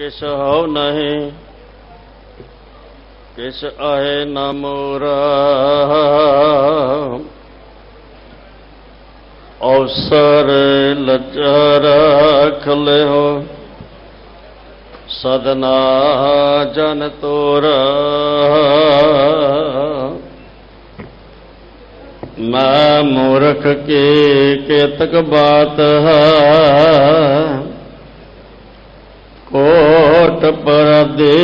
किस हो नहीं किस आहे न मोरा अवसर लज्जा रख ले हो सदना जन तोरा मैं मूर्ख की केतक बात है कोट पर दे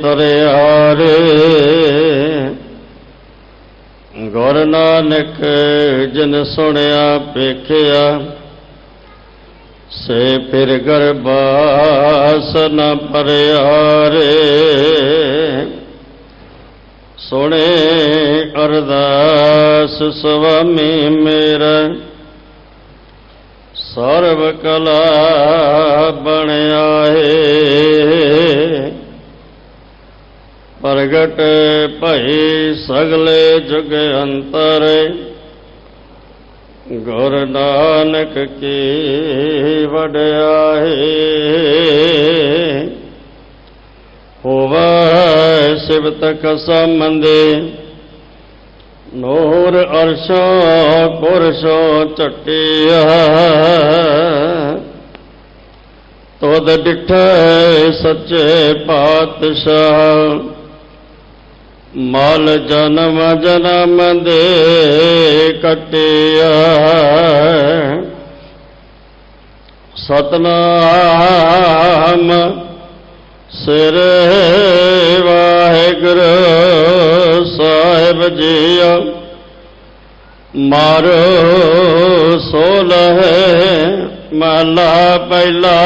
तरियारे गुर नानक जिन सुनिया पेखिया से फिर गरबास न परियारे सुने अरदास स्वामी मेरा सर्व कला बनया है प्रगट भई सगले जुग अंतर गुर नानक की वड्याई होवा सिबत कसमंदे नूर अर्शों पुरशों चटिया तुद डिठे सच्चे पातशाह माल जन्म जन्म दे कटिया सतनाम सिर वाहिगुरु साहिब जिया मारो सोलह महला पहला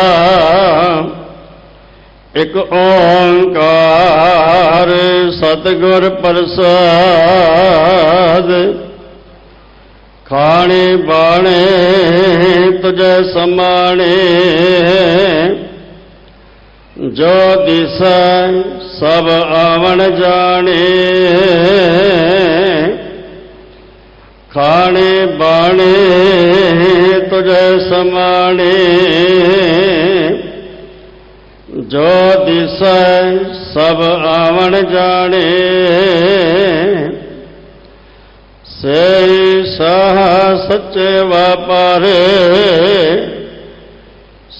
एक ओंकार सतगुर प्रसाद खाने बाणे तुझे समाने जो दिशा सब आवन जाने खाने बाणे तुझे समाने जो दिशा सब आवन जाने से साह सच्चे व्यापारे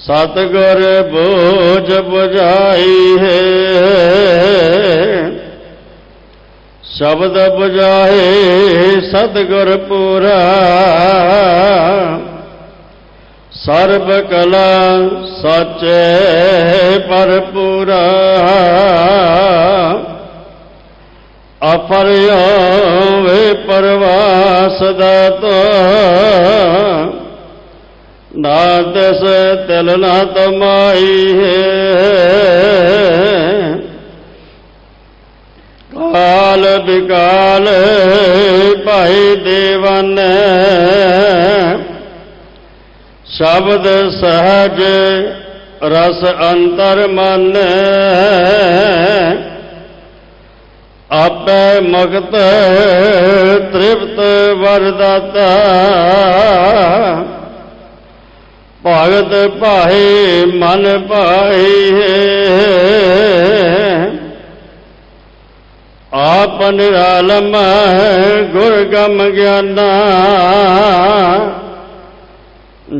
सतगुर बोझ बुझाई है शब्द बुझाए सतगुर पूरा सर्व कला सच्चे पर पूरा अपरियो वे परवास दातो ना दस तिल ना तमाई है काल विकाल भाई देवन शब्द सहज रस अंतर मन आपे मुक्त तृप्त वरदाता भगत भाई मन भाई है आप निरालम गुर गम ज्ञाना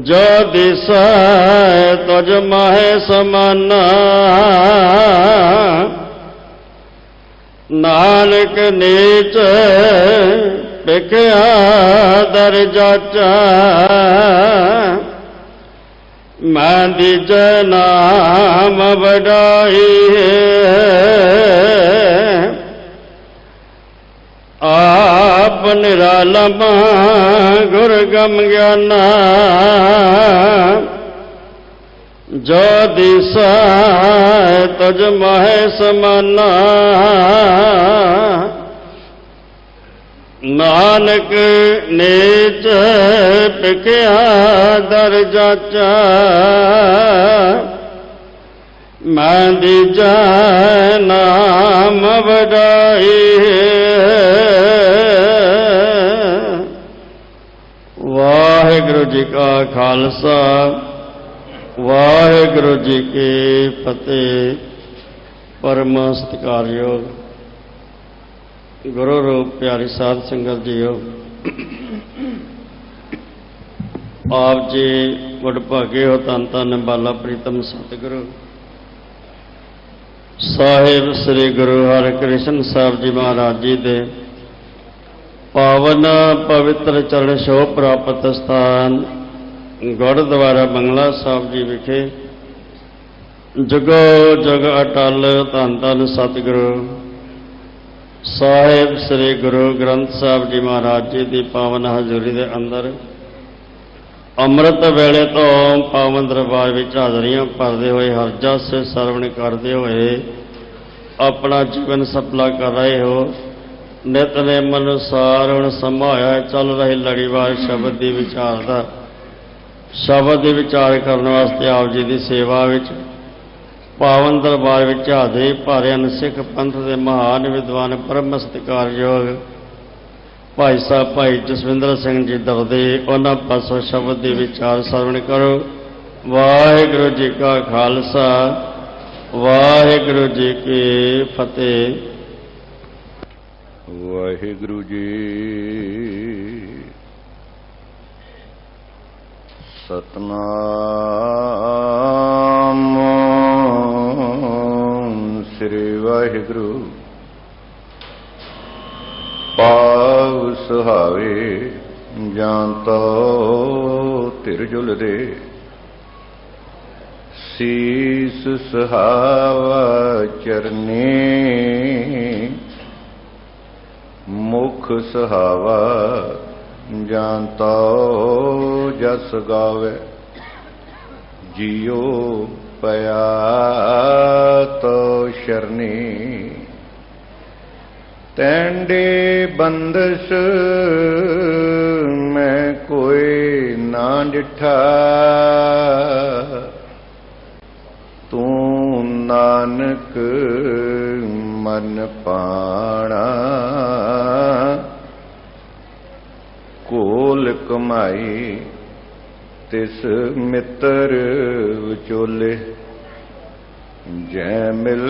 जो दिशा तुझ माहे समाना नानक नीच पिखया दर जाचा मैं दिज नाम बढ़ाई आप निरालम गुर गम ज्ञाना जो दिशा तुझ माहे समाना नानक नीच पिखया दर जाचा मैं दीजा नाम बढ़ाई वाहिगुरु जी का खालसा वाहिगुरु जी की फतेह। परम सत्कारयोग गुरु रूप प्यारी साध संगत जीओ, आप जी वडभागे हो। धन धन बाला प्रीतम सतगुरु साहिब श्री गुरु हरकृष्ण साहब जी महाराज जी दे पावन पवित्र चरण छोह प्राप्त स्थान गुरुद्वारा बंगला साहब जी विखे जगो जग अटल धन धन सतगुरु साहिब श्री गुरु ग्रंथ साहब जी महाराज जी की पावन हजूरी के अंदर अमृत वेले तो पावन दरबार में हाजरियां भरते हुए हर जस से सरवण करते हुए अपना जीवन सफला कर रहे हो। नितनेम अनुसार हुण संभाया चल रही लड़ीवार शब्द की विचार का शब्द की विचार करने वास्ते आप जी की सेवा विच पावन दरबार विच हाजरी भारे हैं। सिख पंथ के महान विद्वान परम सत्कारयोग भाई साहब भाई जसविंदर सिंह जी दरदे उन्होंने पासों शब्द की विचार सरवण करो। वाहिगुरु जी का खालसा वाहिगुरु जी की फतेह। वाहिगुरु जी सतनाम श्री वाहिगुरु पाव सुहावे जानता तिरजुल दे शीस सुहावा चरने मुख सुहावा जानता जस गावे जियो पया तो शरणी तैंडे बंदश मैं कोई ना डिठा तू नानक मन पाणा कोल कमाई तिस मित्र विचोले जै मिल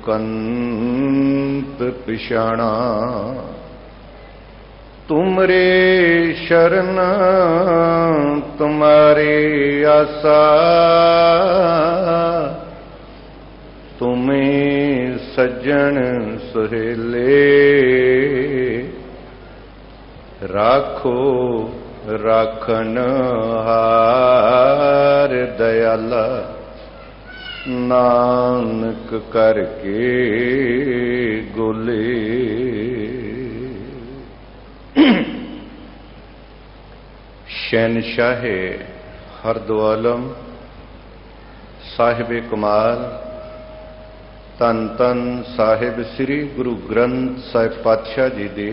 कंत पिछाणा तुमरे शरण तुम्हारे आसा तुम्हें सज्जन सुहेले राखो राखन हार दयाला नानक करके गोले। शहनशाह हरदोआलम साहिब कमाल धन धन साहिब श्री गुरु ग्रंथ साहिब पातशाह जी दे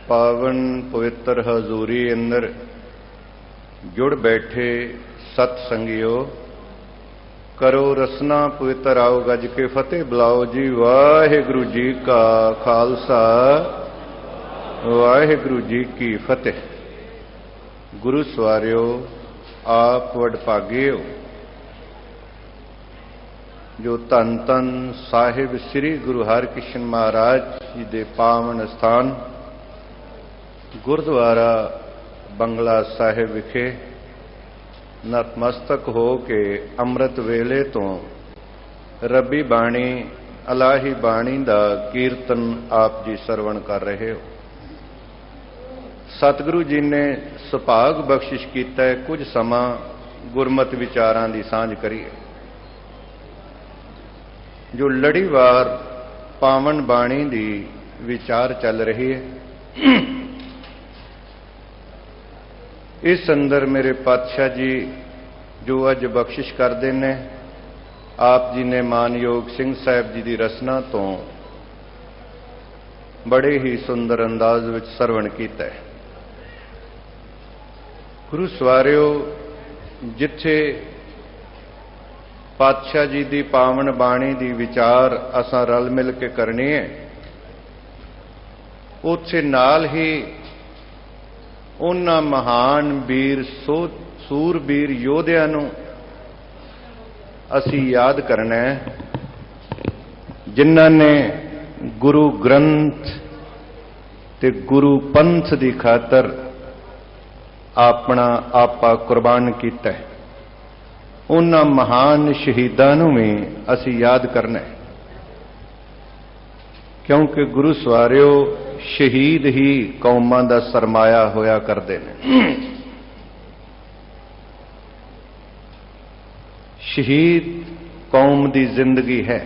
पावन पवित्र हजूरी अंदर जुड़ बैठे सतसंगियो करो रसना पवित्र आओ गज के फतेह बुलाओ जी। वाहिगुरु जी का खालसा वाहिगुरु जी की फतेह। गुरु सवारियो आप वडभागे हो जो धन धन साहिब श्री गुरु हरकृष्ण महाराज जी दे पावन स्थान गुरुद्वारा बंगला साहिब विखे नतमस्तक हो के अमृत वेले तो रबी बाणी अलाही बाणी दा कीर्तन आप जी सरवण कर रहे हो। सतगुरु जी ने सुभाग बख्शिश किया है कुछ समा गुरमत विचारां दी सांझ करिए जो लड़ीवार पावन बाणी दी विचार चल रही है। इस अंदर मेरे पातशाह जी जो अज बख्शिश करते हैं आप जी ने मानयोग सिंह साहब जी की रचना तो बड़े ही सुंदर अंदाज विच सरवण किया है। गुरु सवारियो जिथे पातशाह जी की पावन बाणी की विचार असां रल मिल के करनी है उत्थे नाल ही उन्हां महान वीर ਸੂਰਬੀਰ ਯੋਧਿਆਂ ਨੂੰ ਅਸੀਂ ਯਾਦ ਕਰਨਾ ਹੈ, ਜਿਨ੍ਹਾਂ ਨੇ ਗੁਰੂ ਗ੍ਰੰਥ ਤੇ ਗੁਰੂ ਪੰਥ ਦੀ ਖਾਤਰ ਆਪਣਾ ਆਪਾ ਕੁਰਬਾਨ ਕੀਤਾ ਹੈ। ਉਹਨਾਂ ਮਹਾਨ ਸ਼ਹੀਦਾਂ ਨੂੰ ਵੀ ਅਸੀਂ ਯਾਦ ਕਰਨਾ ਹੈ, ਕਿਉਂਕਿ ਗੁਰੂ ਸਵਾਰਿਓ ਸ਼ਹੀਦ ਹੀ ਕੌਮਾਂ ਦਾ ਸਰਮਾਇਆ ਹੋਇਆ ਕਰਦੇ ਨੇ। ਸ਼ਹੀਦ ਕੌਮ ਦੀ ਜ਼ਿੰਦਗੀ ਹੈ,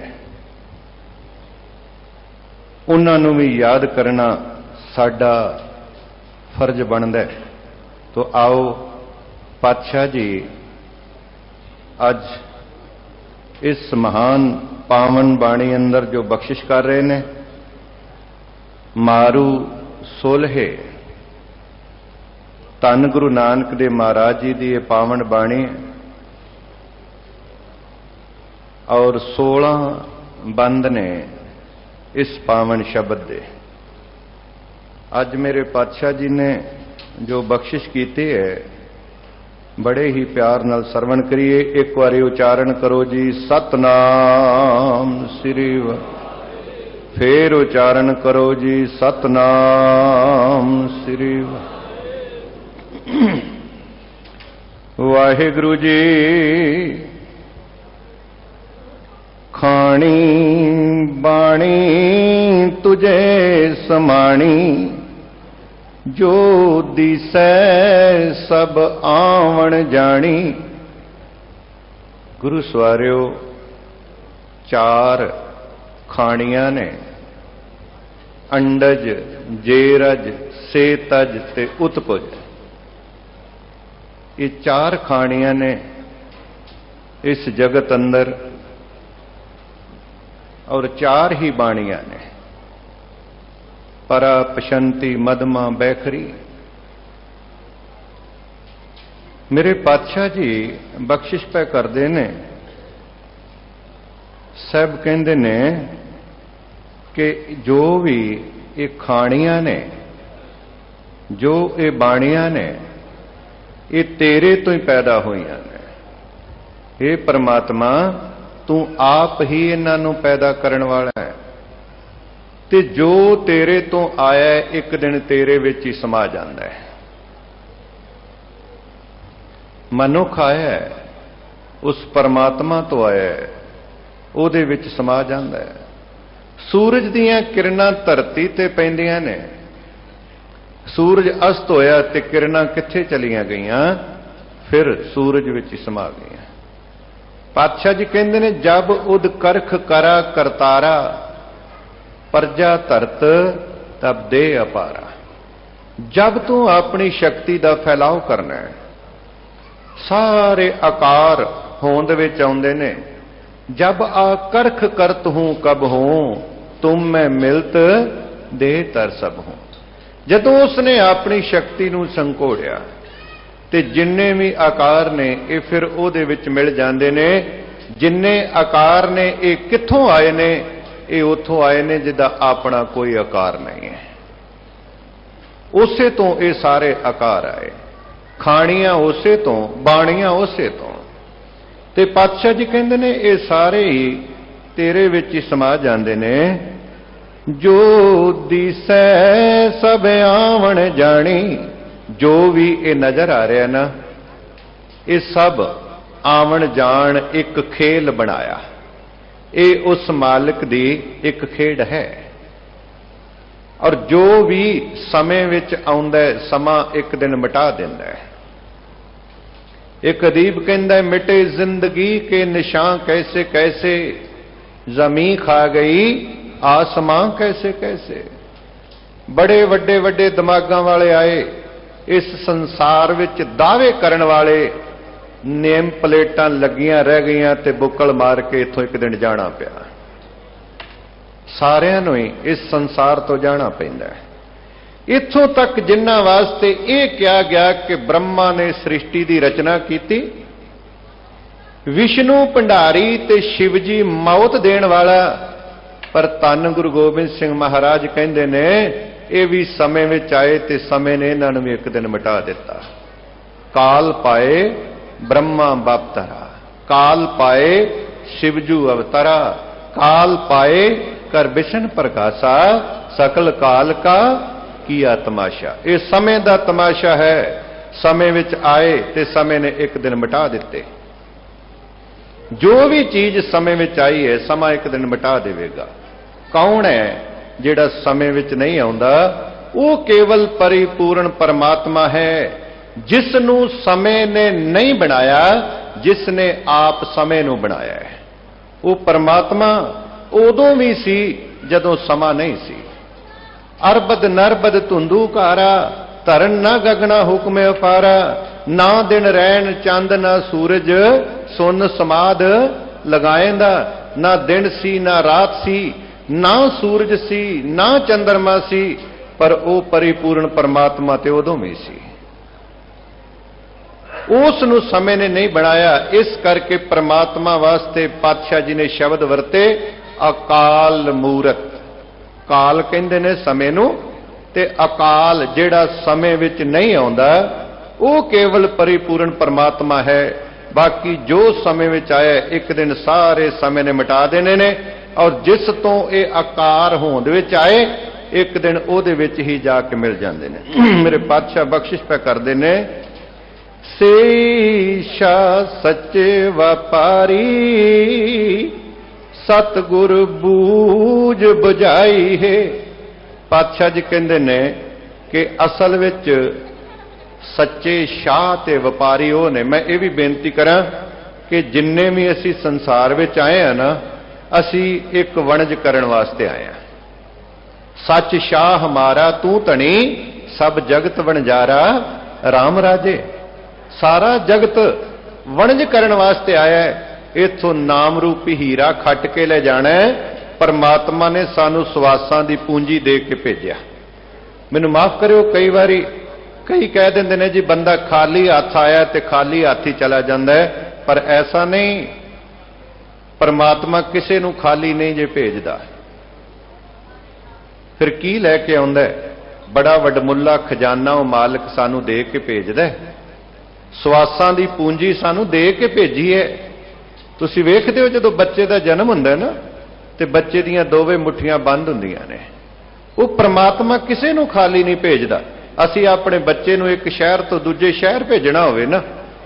ਉਹਨਾਂ ਨੂੰ ਵੀ ਯਾਦ ਕਰਨਾ ਸਾਡਾ ਫਰਜ਼ ਬਣਦਾ ਹੈ। ਤੋ ਆਓ ਪਾਤਸ਼ਾਹ ਜੀ ਅੱਜ ਇਸ ਮਹਾਨ ਪਾਵਨ ਬਾਣੀ ਅੰਦਰ ਜੋ ਬਖਸ਼ਿਸ਼ ਕਰ ਰਹੇ ਨੇ, ਮਾਰੂ ਸੋਲਹੇ, ਧੰਨ ਗੁਰੂ ਨਾਨਕ ਦੇਵ ਮਹਾਰਾਜ ਜੀ ਦੀ ਇਹ ਪਾਵਨ ਬਾਣੀ ਔਰ 16 ਬੰਦ ਨੇ ਇਸ ਪਾਵਨ ਸ਼ਬਦ ਦੇ। ਅੱਜ ਮੇਰੇ ਪਾਤਸ਼ਾਹ ਜੀ ਨੇ ਜੋ ਬਖਸ਼ਿਸ਼ ਕੀਤੀ ਹੈ, ਬੜੇ ਹੀ ਪਿਆਰ ਨਾਲ ਸਰਵਣ ਕਰੀਏ। ਇੱਕ ਵਾਰੀ ਉਚਾਰਨ ਕਰੋ ਜੀ, ਸਤਨਾਮ ਸ੍ਰੀ ਵਾਹਿਗੁਰੂ। ਫੇਰ ਉਚਾਰਨ ਕਰੋ ਜੀ, ਸਤਨਾਮ ਸ੍ਰੀ ਵਾਹਿਗੁਰੂ ਜੀ। ਖਾਣੀ ਬਾਣੀ ਤੁਝੇ ਸਮਾਣੀ, ਜੋ ਦਿਸੈ ਸਭ ਆਵਣ ਜਾਣੀ। ਗੁਰੂ ਸਵਾਰਿਓ 4 ਖਾਣੀਆਂ ਨੇ, ਅੰਡਜ, ਜੇਰਜ, ਸੇਤਜ ਤੇ ਉਤਪੁਜ। ਇਹ 4 ਖਾਣੀਆਂ ਨੇ ਇਸ ਜਗਤ ਅੰਦਰ, ਔਰ 4 ਹੀ ਬਾਣੀਆਂ ਨੇ, ਪਰਾ, ਪਸ਼ੰਤੀ, ਮਦਮਾ, ਬੈਖਰੀ। ਮੇਰੇ ਪਾਤਸ਼ਾਹ ਜੀ ਬਖਸ਼ਿਸ਼ ਪੈ ਕਰਦੇ ਨੇ। ਸਭ ਕਹਿੰਦੇ ਨੇ ਕਿ ਜੋ ਵੀ ਇਹ ਖਾਣੀਆਂ ਨੇ, ਜੋ ਇਹ ਬਾਣੀਆਂ ਨੇ, ਇਹ ਤੇਰੇ ਤੋਂ ਹੀ ਪੈਦਾ ਹੋਈਆਂ ਨੇ। हे परमात्मा, ਤੂੰ ਆਪ ਹੀ ਇਹਨਾਂ ਨੂੰ ਪੈਦਾ ਕਰਨ ਵਾਲਾ ਹੈ, ਤੇ ਜੋ ਤੇਰੇ ਤੋਂ ਆਇਆ ਇੱਕ ਦਿਨ ਤੇਰੇ ਵਿੱਚ ਹੀ ਸਮਾ ਜਾਂਦਾ ਹੈ। ਮਨੁੱਖ ਆਇਆ ਹੈ, ਉਸ ਪਰਮਾਤਮਾ ਤੋਂ ਆਇਆ ਹੈ, ਉਹਦੇ ਵਿੱਚ ਸਮਾ ਜਾਂਦਾ ਹੈ। ਸੂਰਜ ਦੀਆਂ ਕਿਰਨਾਂ ਧਰਤੀ ਤੇ ਪੈਂਦੀਆਂ ਨੇ, ਸੂਰਜ ਅਸਤ ਹੋਇਆ ਤੇ ਕਿਰਨਾਂ ਕਿੱਥੇ ਚਲੀਆਂ ਗਈਆਂ? ਫਿਰ ਸੂਰਜ ਵਿੱਚ ਹੀ ਸਮਾ ਗਈਆਂ। ਪਾਤਸ਼ਾਹ ਜੀ ਕਹਿੰਦੇ ਨੇ, ਜਬ ਉਦ ਕਰਖ ਕਰਾ ਕਰਤਾਰਾ, ਪ੍ਰਜਾ ਧਰਤ ਤਬ ਦੇ ਅਪਾਰਾ। ਜਬ ਤੂੰ ਆਪਣੀ ਸ਼ਕਤੀ ਦਾ ਫੈਲਾਓ ਕਰਨਾ ਹੈ, ਸਾਰੇ ਆਕਾਰ ਹੋਂਦ ਵਿੱਚ ਆਉਂਦੇ ਨੇ। ਜਬ ਆ ਕਰਖ ਕਰਤ ਹੂੰ ਕਬ ਹੂੰ, ਤੁਮ ਮੈਂ ਮਿਲਤ ਦੇ ਤਰ ਸਭ ਹੂੰ। ਜਦੋਂ ਉਸਨੇ ਆਪਣੀ ਸ਼ਕਤੀ ਨੂੰ ਸੰਘੋੜਿਆ ਤੇ ਜਿੰਨੇ ਵੀ ਆਕਾਰ ਨੇ ਇਹ ਫਿਰ ਉਹਦੇ ਵਿੱਚ ਮਿਲ ਜਾਂਦੇ ਨੇ। ਜਿੰਨੇ ਆਕਾਰ ਨੇ ਇਹ ਕਿੱਥੋਂ ਆਏ ਨੇ? ਇਹ ਉੱਥੋਂ ਆਏ ਨੇ ਜਿਹਦਾ ਆਪਣਾ ਕੋਈ ਆਕਾਰ ਨਹੀਂ ਹੈ। ਉਸੇ ਤੋਂ ਇਹ ਸਾਰੇ ਆਕਾਰ ਆਏ, ਖਾਣੀਆਂ ਉਸੇ ਤੋਂ, ਬਾਣੀਆਂ ਉਸੇ ਤੋਂ। ਤੇ ਪਾਤਸ਼ਾਹ ਜੀ ਕਹਿੰਦੇ ਨੇ ਇਹ ਸਾਰੇ ਹੀ ਤੇਰੇ ਵਿੱਚ ਹੀ ਸਮਾ ਜਾਂਦੇ ਨੇ। ਜੋ ਦਿਸੈ ਸਭ ਆਵਣ ਜਾਣੀ, ਜੋ ਵੀ ਇਹ ਨਜ਼ਰ ਆ ਰਿਹਾ ਨਾ, ਇਹ ਸਭ ਆਵਣ ਜਾਣ ਇੱਕ ਖੇਲ ਬਣਾਇਆ। ਇਹ ਉਸ ਮਾਲਕ ਦੀ ਇੱਕ ਖੇਡ ਹੈ। ਔਰ ਜੋ ਵੀ ਸਮੇਂ ਵਿੱਚ ਆਉਂਦਾ ਹੈ, ਸਮਾਂ ਇੱਕ ਦਿਨ ਮਿਟਾ ਦਿੰਦਾ ਹੈ। ਇੱਕ ਅਦੀਬ ਕਹਿੰਦਾ, ਮਿਟੇ ਜ਼ਿੰਦਗੀ ਕੇ ਨਿਸ਼ਾਨ ਕੈਸੇ ਕੈਸੇ, ਜ਼ਮੀਨ ਖਾ ਗਈ ਆਸਮਾਂ ਕੈਸੇ ਕੈਸੇ। ਬੜੇ ਵੱਡੇ ਵੱਡੇ ਦਿਮਾਗਾਂ ਵਾਲੇ ਆਏ ਇਸ ਸੰਸਾਰ ਵਿੱਚ, ਦਾਅਵੇ ਕਰਨ ਵਾਲੇ, ਨੇਮ ਪਲੇਟਾਂ ਲੱਗੀਆਂ ਰਹਿ ਗਈਆਂ ਤੇ ਬੁੱਕਲ ਮਾਰ ਕੇ ਇੱਥੋਂ ਇੱਕ ਦਿਨ ਜਾਣਾ ਪਿਆ। ਸਾਰਿਆਂ ਨੂੰ ਹੀ ਇਸ ਸੰਸਾਰ ਤੋਂ ਜਾਣਾ ਪੈਂਦਾ ਹੈ। ਇੱਥੋਂ ਤੱਕ ਜਿਨ੍ਹਾਂ ਵਾਸਤੇ ਇਹ ਕਿਹਾ ਗਿਆ ਕਿ ਬ੍ਰਹਮਾ ਨੇ ਸ੍ਰਿਸ਼ਟੀ ਦੀ ਰਚਨਾ ਕੀਤੀ, ਵਿਸ਼ਨੂੰ ਭੰਡਾਰੀ ਤੇ ਸ਼ਿਵ ਜੀ ਮੌਤ ਦੇਣ ਵਾਲਾ, ਪਰ ਧੰਨ ਗੁਰੂ ਗੋਬਿੰਦ ਸਿੰਘ ਮਹਾਰਾਜ ਕਹਿੰਦੇ ਨੇ ਇਹ ਵੀ ਸਮੇਂ ਵਿੱਚ ਆਏ ਤੇ ਸਮੇਂ ਨੇ ਇਹਨਾਂ ਨੂੰ ਵੀ ਇੱਕ ਦਿਨ ਮਿਟਾ ਦਿੱਤਾ। काल पाए ब्रह्मा बपतरा, काल पाए शिवजू अवतरा, काल पाए कर बिशन प्रकाशा, सकल काल का किया तमाशा। ये समय का तमाशा है। समय विच आए ते समय ने एक दिन मिटा दिते। जो भी चीज समय विच आई है समा एक दिन मिटा देवेगा। कौन है जिहड़ा समय विच नहीं आउंदा? वो केवल परिपूर्ण परमात्मा है, जिसनू समय ने नहीं बनाया, जिसने आप समय नू बनाया है। वो परमात्मा उदों भी सी जदों समा नहीं सी। अरबद नरबद धुंधुकारा, धरन ना गगना हुक्म अपारा, ना दिन रैन चंद ना सूरज, सुन समाध लगाएंदा। ना दिन सी ना रात सी, ना सूरज सी ना चंद्रमा सी, पर वो परिपूर्ण परमात्मा ते उदों भी सी। उस नू समय ने नहीं बनाया। इस करके परमात्मा वास्ते पातशाह जी ने शब्द वरते अकाल मूरत। काल कहंदे ने समय नू, ते अकाल जिहड़ा समय विच नहीं आउंदा वो केवल परिपूर्ण परमात्मा है। बाकी जो समय विच आया एक दिन सारे समय ने मिटा देने ने, और जिस तो ये आकार होंद विच आए एक दिन उहदे विच ही जाके मिल जाते हैं। मेरे पातशाह बख्शिश पे करते ने, सेशा सच्चे व्यापारी, सतगुर बूझ बुझाई है। पातशाह जी कहते ने कि असल विच सच्चे शाह ते व्यापारी वो ने। मैं ये भी बेनती करा कि जिन्ने भी असी संसार विच आए हैं ना, असी एक वणज करन वास्ते आए हैं। सच शाह हमारा तू धनी, सब जगत वणजारा राम राजे। सारा जगत वणज करन वास्ते आया है। इथों नाम रूपी हीरा खट के ले जाना है। परमात्मा ने सानू सवासां दी पूंजी दे के भेजा। मैनू माफ करियो, कई बारी कई कह देंदे ने जी बंदा खाली हथ आया तो खाली हाथ ही चला जाता है, पर ऐसा नहीं। परमात्मा किसी नू खाली नहीं जे भेजदा। फिर की लैके आउंदा है? बड़ा वडमुला खजाना वो मालिक सानू दे के भेजदा है। सवासां दी पूंजी सानू दे के भेजी है। तुसीं वेखदे हो जदों बच्चे का जन्म हुंदा है ना, ते बच्चे दीयां दोवें मुठियां बंद हुंदियां ने। वो परमात्मा किसी नू खाली नहीं भेजदा। असीं अपने बच्चे नू एक शहर तो दूजे शहर भेजना होवे ना,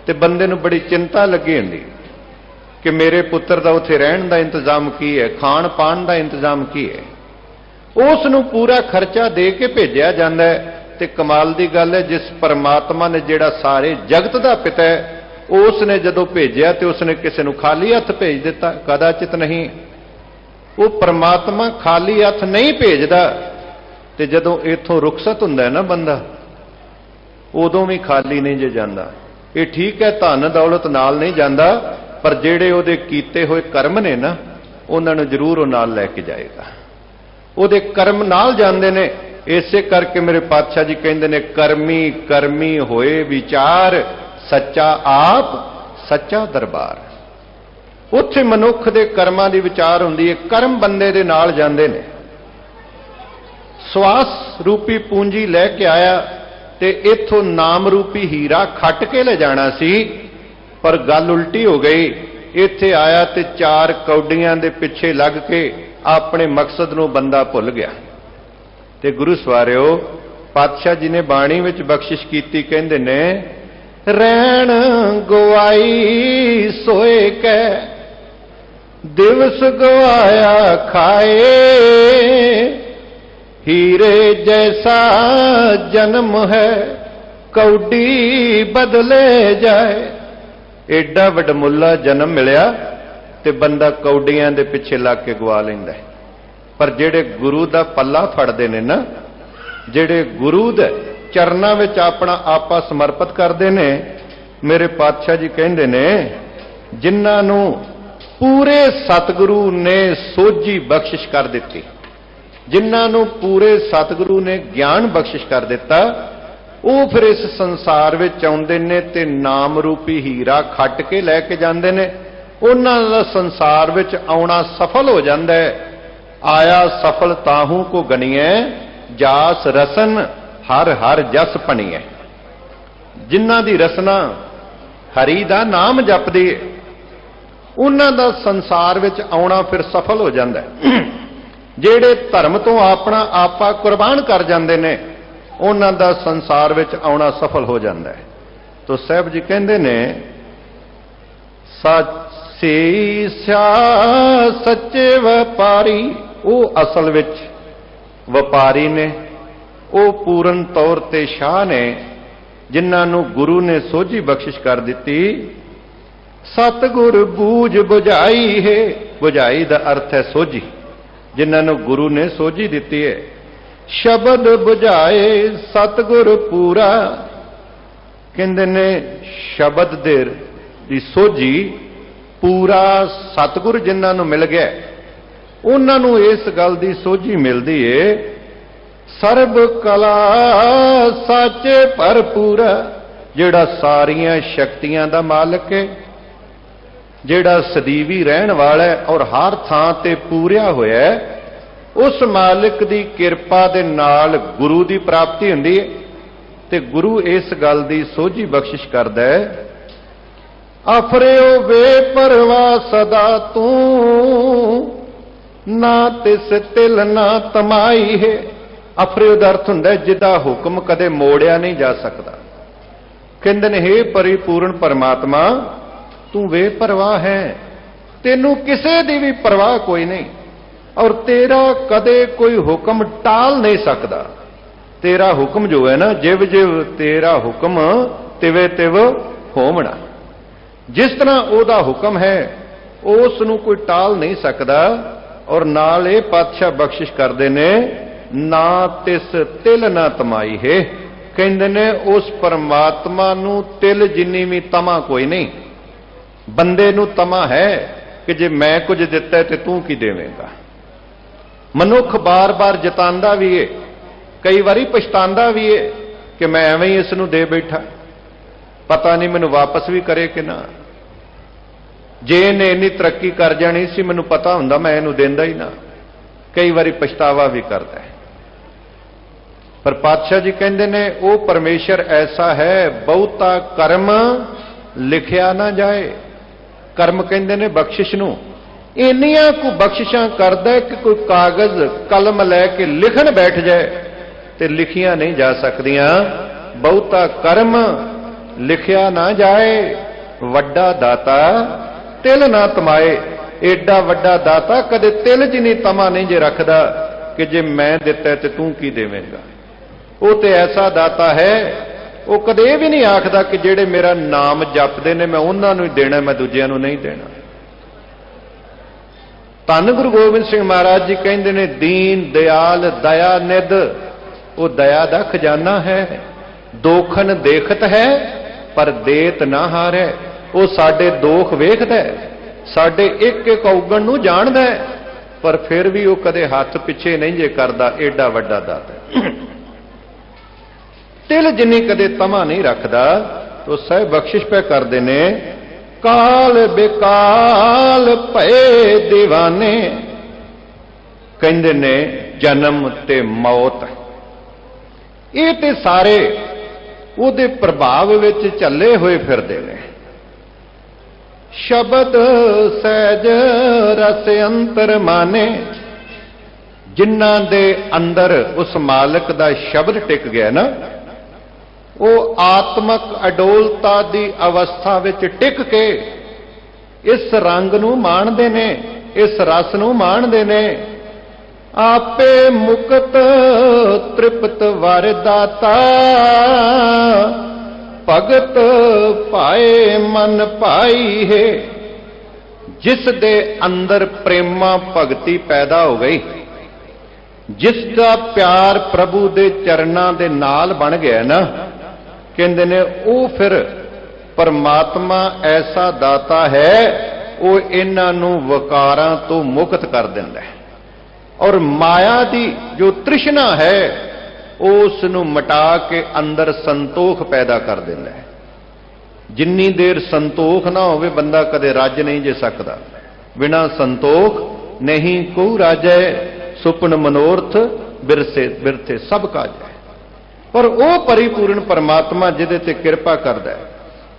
ते बंदे नू बड़ी चिंता लगी हुंदी कि मेरे पुत्र दा उत्थे रहण दा इंतजाम की है, खाण पाण दा इंतजाम की है। उस नू पूरा खर्चा दे के भेजा जाता है। ते कमाल दी गल है, जिस परमात्मा ने जिहड़ा सारे जगत दा पिता है, उसने जदों भेजा तो उसने किसी नू खाली हथ भेज दिता? कदाचित नहीं। वो परमात्मा खाली हथ नहीं भेजदा। ते जदों इथों रुखसत हुंदा है ना बंदा, उदों भी खाली नहीं जे जांदा। ये ठीक है, धन दौलत नाल नहीं जांदा, पर जिहड़े उहदे कीते होए कर्म ने ना, उन्हां नूं जरूर वो नाल लैके जाएगा। उहदे कर्म नाल जांदे ने। इसे करके मेरे पातशाह जी कहंदे ने, कर्मी कर्मी होए विचार, सच्चा आप सच्चा दरबार। उत्थे मनुख दे कर्मां दी विचार हुंदी है, कर्म बंदे दे नाल जांदे ने। सवास रूपी पूंजी लैके आया ते इथों नाम रूपी हीरा खट के ले जाना सी, पर गल उल्टी हो गई। इत्थे आया ते चार कौडियां दे पिछे लग के अपने मकसद नूं बंदा भुल गया। ते गुरु सवारियो, पातशाह जी ने बाणी विच बख्शिश कीती, कहंदे ने, रैण गवाई सोए कै, दिवस गवाया खाए, हीरे जैसा जन्म है कौडी बदले जाए। एडा वडमुला जन्म मिलिया ते बंदा कौडियां दे पिछे लग के गवा लैंदा है। पर जेड़े गुरु दा पल्ला फड़दे ने ना, जेड़े गुरु दे चरनां विच अपना आपा समर्पित करदे ने, मेरे पातशाह जी कहंदे ने, जिन्हां नूं पूरे सतगुरु ने सोझी बख्शिश कर दित्ती, जिन्हां नूं पूरे सतगुरु ने ज्ञान बख्शिश कर दिता, वो फिर इस संसार विच आउंदे ने ते नाम रूपी हीरा खट के लैके जांदे ने। उन्हां दा संसार विच आउणा सफल हो जांदा है। आया सफल ताहू को गनीए, जास रसन हर हर जस पणीए। जिन्हां दी रसना हरि दा नाम जपदी है, उन्हां दा संसार विच आउणा फिर सफल हो जांदा है। जिहड़े धर्म तो अपना आपा कुर्बान कर जांदे ने, उन्हां दा संसार विच आउणा सफल हो जांदा है। तो साहब जी कहंदे ने, सच्चे सच्चे व्यापारी वो असल विच व्यापारी ने, वो पूर्ण तौर ते शाह ने, जिन्हां नूं गुरु ने सोझी बख्शिश कर दिती। सतगुर बूझ बुझाई है, बुझाई दा अर्थ है सोझी, जिन्हां नूं गुरु ने सोझी दिती है। शब्द बुझाए सतगुर पूरा, कहंदे ने शब्द दी सोझी पूरा सतगुर जिन्हां नूं मिल गया, उन्हां नूं इस गल दी सोझी मिलदी है। सर्ब कला साचे भरपूरा, जिहड़ा सारियां शक्तियां दा मालक है, जिहड़ा सदीवी रहण वाला है और हर थां ते पूरिया होया है, उस मालिक दी किरपा दे नाल गुरु दी प्राप्ति हुंदी है। ते गुरु इस गल दी सोझी बख्शिश करदा है। अफरियो बेपरवाह सदा तू, ना तिस तिल ना तमाई है। अफरियो दा अर्थ हुंदा है जिहदा हुक्म कदे मोड़िया नहीं जा सकदा। कहंदे ने, हे परिपूर्ण परमात्मा, तू बेपरवाह है, तेनू किसे दी भी परवाह कोई नहीं, और तेरा कदे कोई हुक्म टाल नहीं सकदा। तेरा हुक्म जो है ना, जिव जिव तेरा हुक्म तिवे तिव होवना। जिस तरह ओदा हुक्म है उस नूं कोई टाल नहीं सकदा। और नाल ये पातशाह बख्शिश करदे ने, ना तिस तिल ना तमाई है। कहंदे ने उस परमात्मा नूं तिल जिन्नी भी तमा कोई नहीं। बंदे नूं तमा है कि जे मैं कुछ दिता है तो तू की देवेगा। मनुख बार बार जतांदा भी है, कई बारी पछतांदा भी है कि मैं एवें ही इस नूं दे बैठा, पता नहीं मैनूं वापस भी करे कि ना। जे इन्हें इन्नी तरक्की कर जानी सी, मैनूं पता हुंदा मैं इहनूं देंदा ही ना। कई बारी पछतावा भी करता है। पर पातशाह जी कहंदे ने, वो परमेश्वर ऐसा है, बहुता कर्म लिखिया ना जाए। कर्म कहंदे ने बख्शिश नूं, इन्नियां को बख्शिशां करदा कि कोई कागज कलम लैके लिखण बैठ जाए ते लिखियां नहीं जा सकदियां। बहुता कर्म लिखिया ना जाए, वड्डा दाता तिल ना तमाए। एडा वड्डा दाता कदे तिल च नहीं तमा नहीं जे रखदा कि जे मैं दिता ते तू की देवेगा। वो तो ऐसा दाता है, वो कदे भी नहीं आखदा कि जेड़े मेरा नाम जपदे ने मैं उन्हां नूं ही देना, मैं दूजिआं नूं नहीं देना। धन गुरु गोबिंद सिंह महाराज जी कहंदे ने, दीन दयाल दया निध, वो दया दा खजाना है। दोखन देखत है पर देत ना हारे। वो साडे दोख वेखदा है, साडे एक एक औगण नूं जाणदा है, पर फिर भी वो कदे हाथ पिछे नहीं जे करदा। एडा वड्डा दाता तिल जिन्नी कदे तमा नहीं रखदा। तो सह बख्शिश पे करदे ने, काल बेकाल भए दीवाने। कहंदे ने जन्म ते मौत ये ते सारे उहदे प्रभाव विच चले हुए फिरदे ने। शब्द सहज रस अंतर माने, जिन्हां दे अंदर उस मालिक दा शब्द टिक गया ना, वो आत्मक अडोलता दी अवस्था विच टिक के इस रंग नूं माणदे ने, इस रस नूं माणदे ने। आपे मुकत तृप्त वरदाता, भगत पाए मन पाई है। जिस दे अंदर प्रेमा भगती पैदा हो गई, जिसका प्यार प्रभु दे चरणां दे नाल बन गया ना, कहंदे ने वो फिर परमात्मा ऐसा दाता है, वो इन्हां नूं वकारां तो मुक्त कर दिंदा है। और माया दी जो तृष्णा है उस नूं मिटा के अंदर संतोख पैदा कर दिंदा है। जिन्नी देर संतोख ना होवे बंदा कदे रज नहीं जे सकदा। बिना संतोख नहीं को राजै, सुपन मनोरथ बिरसे बिरथे सब काज है। पर वो परिपूर्ण परमात्मा जिहदे ते किरपा करदा है,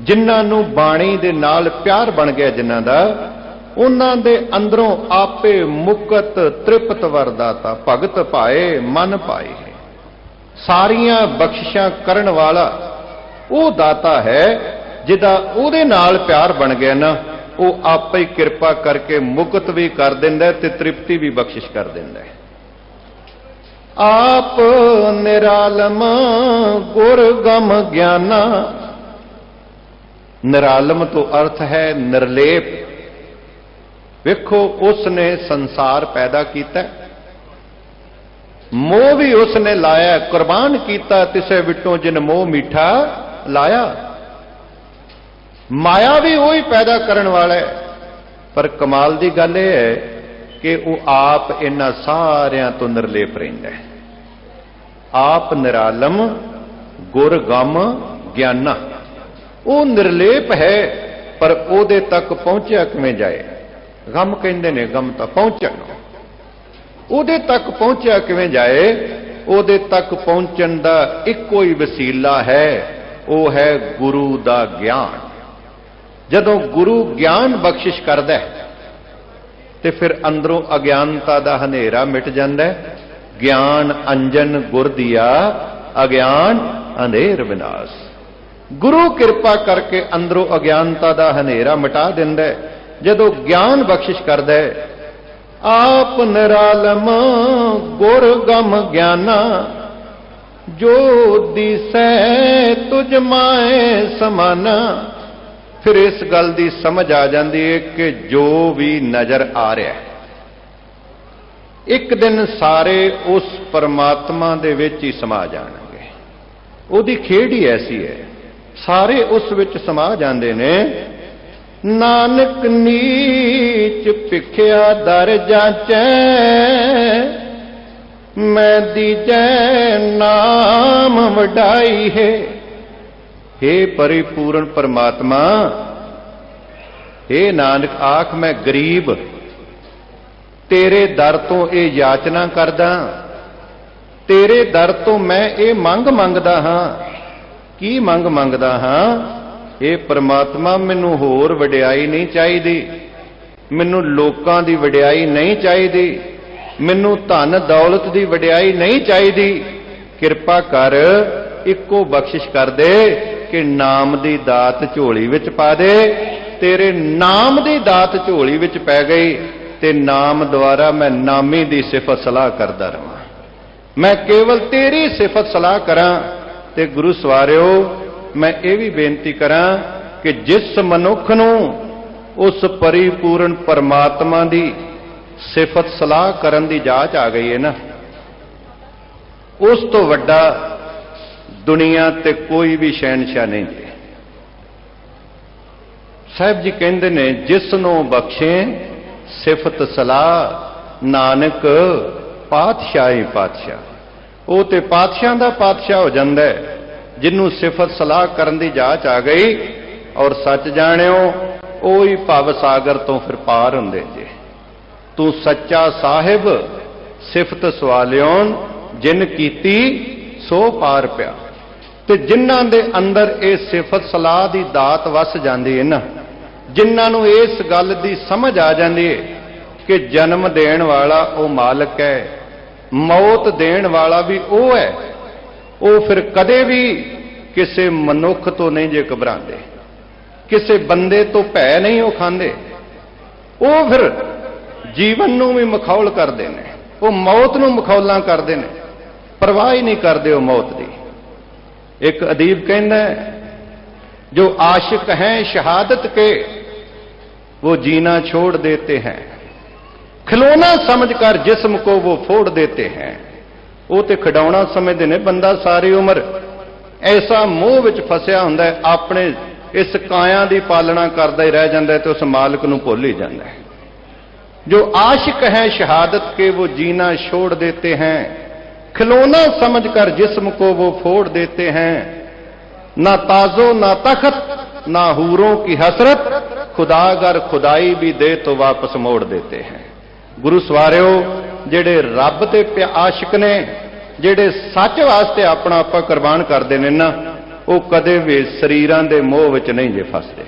जिन्हां नूं बाणी दे नाल प्यार बन गया जिन्हां दा, उन्हां दे अंदरों आपे मुकत तृप्त वरदाता भगत पाए मन पाए। सारियां बख्शिशां करन वाला वो दाता है जिहदा उहदे नाल प्यार बन गया ना, वो आपे ही किरपा करके मुकत भी कर दिंदा ते तृप्ति भी बख्शिश कर दिंदा है। आप निरालम गुर गम ज्ञाना। निरालम तो अर्थ है निर्लेप। वेखो उसने संसार पैदा किया, मोह भी उसने लाया, कुर्बान किया तिसे विटों जिन मोह मीठा लाया। माया भी वही पैदा करने वाला है, पर कमाल की गल यह है कि वह आप इन्हां सारियां तो निर्लेप रहिंदा है। आप निरालम गुर गम ज्ञाना। वो निर्लेप है, पर ओदे तक पहुंचा किवें जाए। गम कहंदे ने, गम तो पहुंचण, ओदे तक पहुंचा किवें जाए। ओदे तक पहुंचण दा इक्को ही वसीला है, वो है गुरु दा ज्ञान। जदों गुरु ज्ञान बख्शिश करदा है ते फिर अंदरों अज्ञानता दा हनेरा मिट जांदा है। ज्ञान अंजन गुर दिया, अज्ञान अंधेर विनाश। गुरु किरपा करके अंदरों अज्ञानता दा हनेरा मिटा दिंदा है। जदों ज्ञान बख्शिश करदा है, आप निरालम गुर गम ज्ञाना, जो दिसै तुझ माए समाना। फिर इस गल की समझ आ जाती है कि जो भी नजर आ रहा है, एक दिन सारे उस परमात्मा दे विच ही समा जाणगे। उहदी खेड ही ऐसी है, सारे उस विच समा जांदे ने। नानक नीच भिखिया दर जाचै, मैं दीजै नाम वडाई है। हे परिपूर्ण परमात्मा, हे नानक आख मैं गरीब तेरे दर तो ये याचना करदा, तेरे दर तो मैं ये मंग मंगदा हां। की मंग मंगदा हां? हे परमात्मा, मैनू होर वडियाई नहीं चाहिदी, मैनू लोकां दी वडियाई नहीं चाहिदी, मैनू धन दौलत दी वडियाई नहीं चाहिदी। किरपा कर इक्को बख्शिश कर दे कि नाम दी दात झोली विच पा दे। तेरे नाम दी दात झोली विच पै गई ते नाम द्वारा मैं नामी दी सिफत सलाह करदा रहां। मैं केवल तेरी सिफत सलाह करां। ते गुरु सवारिओ, मैं ये भी बेनती करां कि जिस मनुख नूं उस परिपूर्ण परमात्मा दी सिफत सलाह करन दी जाच आ गई है ना, उस तो वड्डा दुनिया ते कोई भी शहनशाह नहीं है। साहब जी कहते ने, जिसनों बख्शे सिफत सलाह नानक पातशाह ही पातशाह। वो तो पातशाह का पातशाह हो जाता है जिन्हों सिफत सलाह करन दी जाच आ गई। और सच जाणिओ, वो ही भव सागर तो फिर पार हुंदे जे। तू सच्चा साहिब सिफत सवालियों जिन कीती सो पार पिया। ते जिन्हां दे अंदर ये सिफत सलाह दी दात वस जाती है ना, जिन्हां नूं इस गल दी समझ आ जाती है कि जन्म देण वाला वो मालिक है, मौत देण वाला भी वो है, वो फिर कदे भी किसी मनुख तो नहीं जे घबराते, किसी बंदे तो भै नहीं वो खांदे। वो फिर जीवन नूं भी मखौल करते हैं, वो मौत नूं मखौलां करते हैं, परवाह ही नहीं करते वो मौत दी। एक अदीब कहता है, जो आशिक हैं शहादत के वो जीना छोड़ देते हैं, खिलौना समझकर जिस्म को वो फोड़ देते हैं। वो तो खिडौना समझते हैं। बंदा सारी उम्र ऐसा मोह विच फसिया हुंदा है, अपने इस काया की पालना करता ही रह जाता है तो उस मालिक नूं भुल ही जाता है। जो आशिक हैं शहादत के वो जीना छोड़ देते हैं, खिलौना समझकर जिस्म को वो फोड़ देते हैं। ना ताजो ना तखत ना हूरों की हसरत, खुदा अगर खुदाई भी दे तो वापस मोड़ देते हैं। गुरु सवारिओ, जेड़े रब दे आशिक ने ਜਿਹੜੇ ਸੱਚ ਵਾਸਤੇ ਆਪਣਾ ਆਪਾਂ ਕੁਰਬਾਨ ਕਰਦੇ ਨੇ ਨਾ, ਉਹ ਕਦੇ ਵੀ ਸਰੀਰਾਂ ਦੇ ਮੋਹ ਵਿੱਚ ਨਹੀਂ ਜੇ ਫਸਦੇ।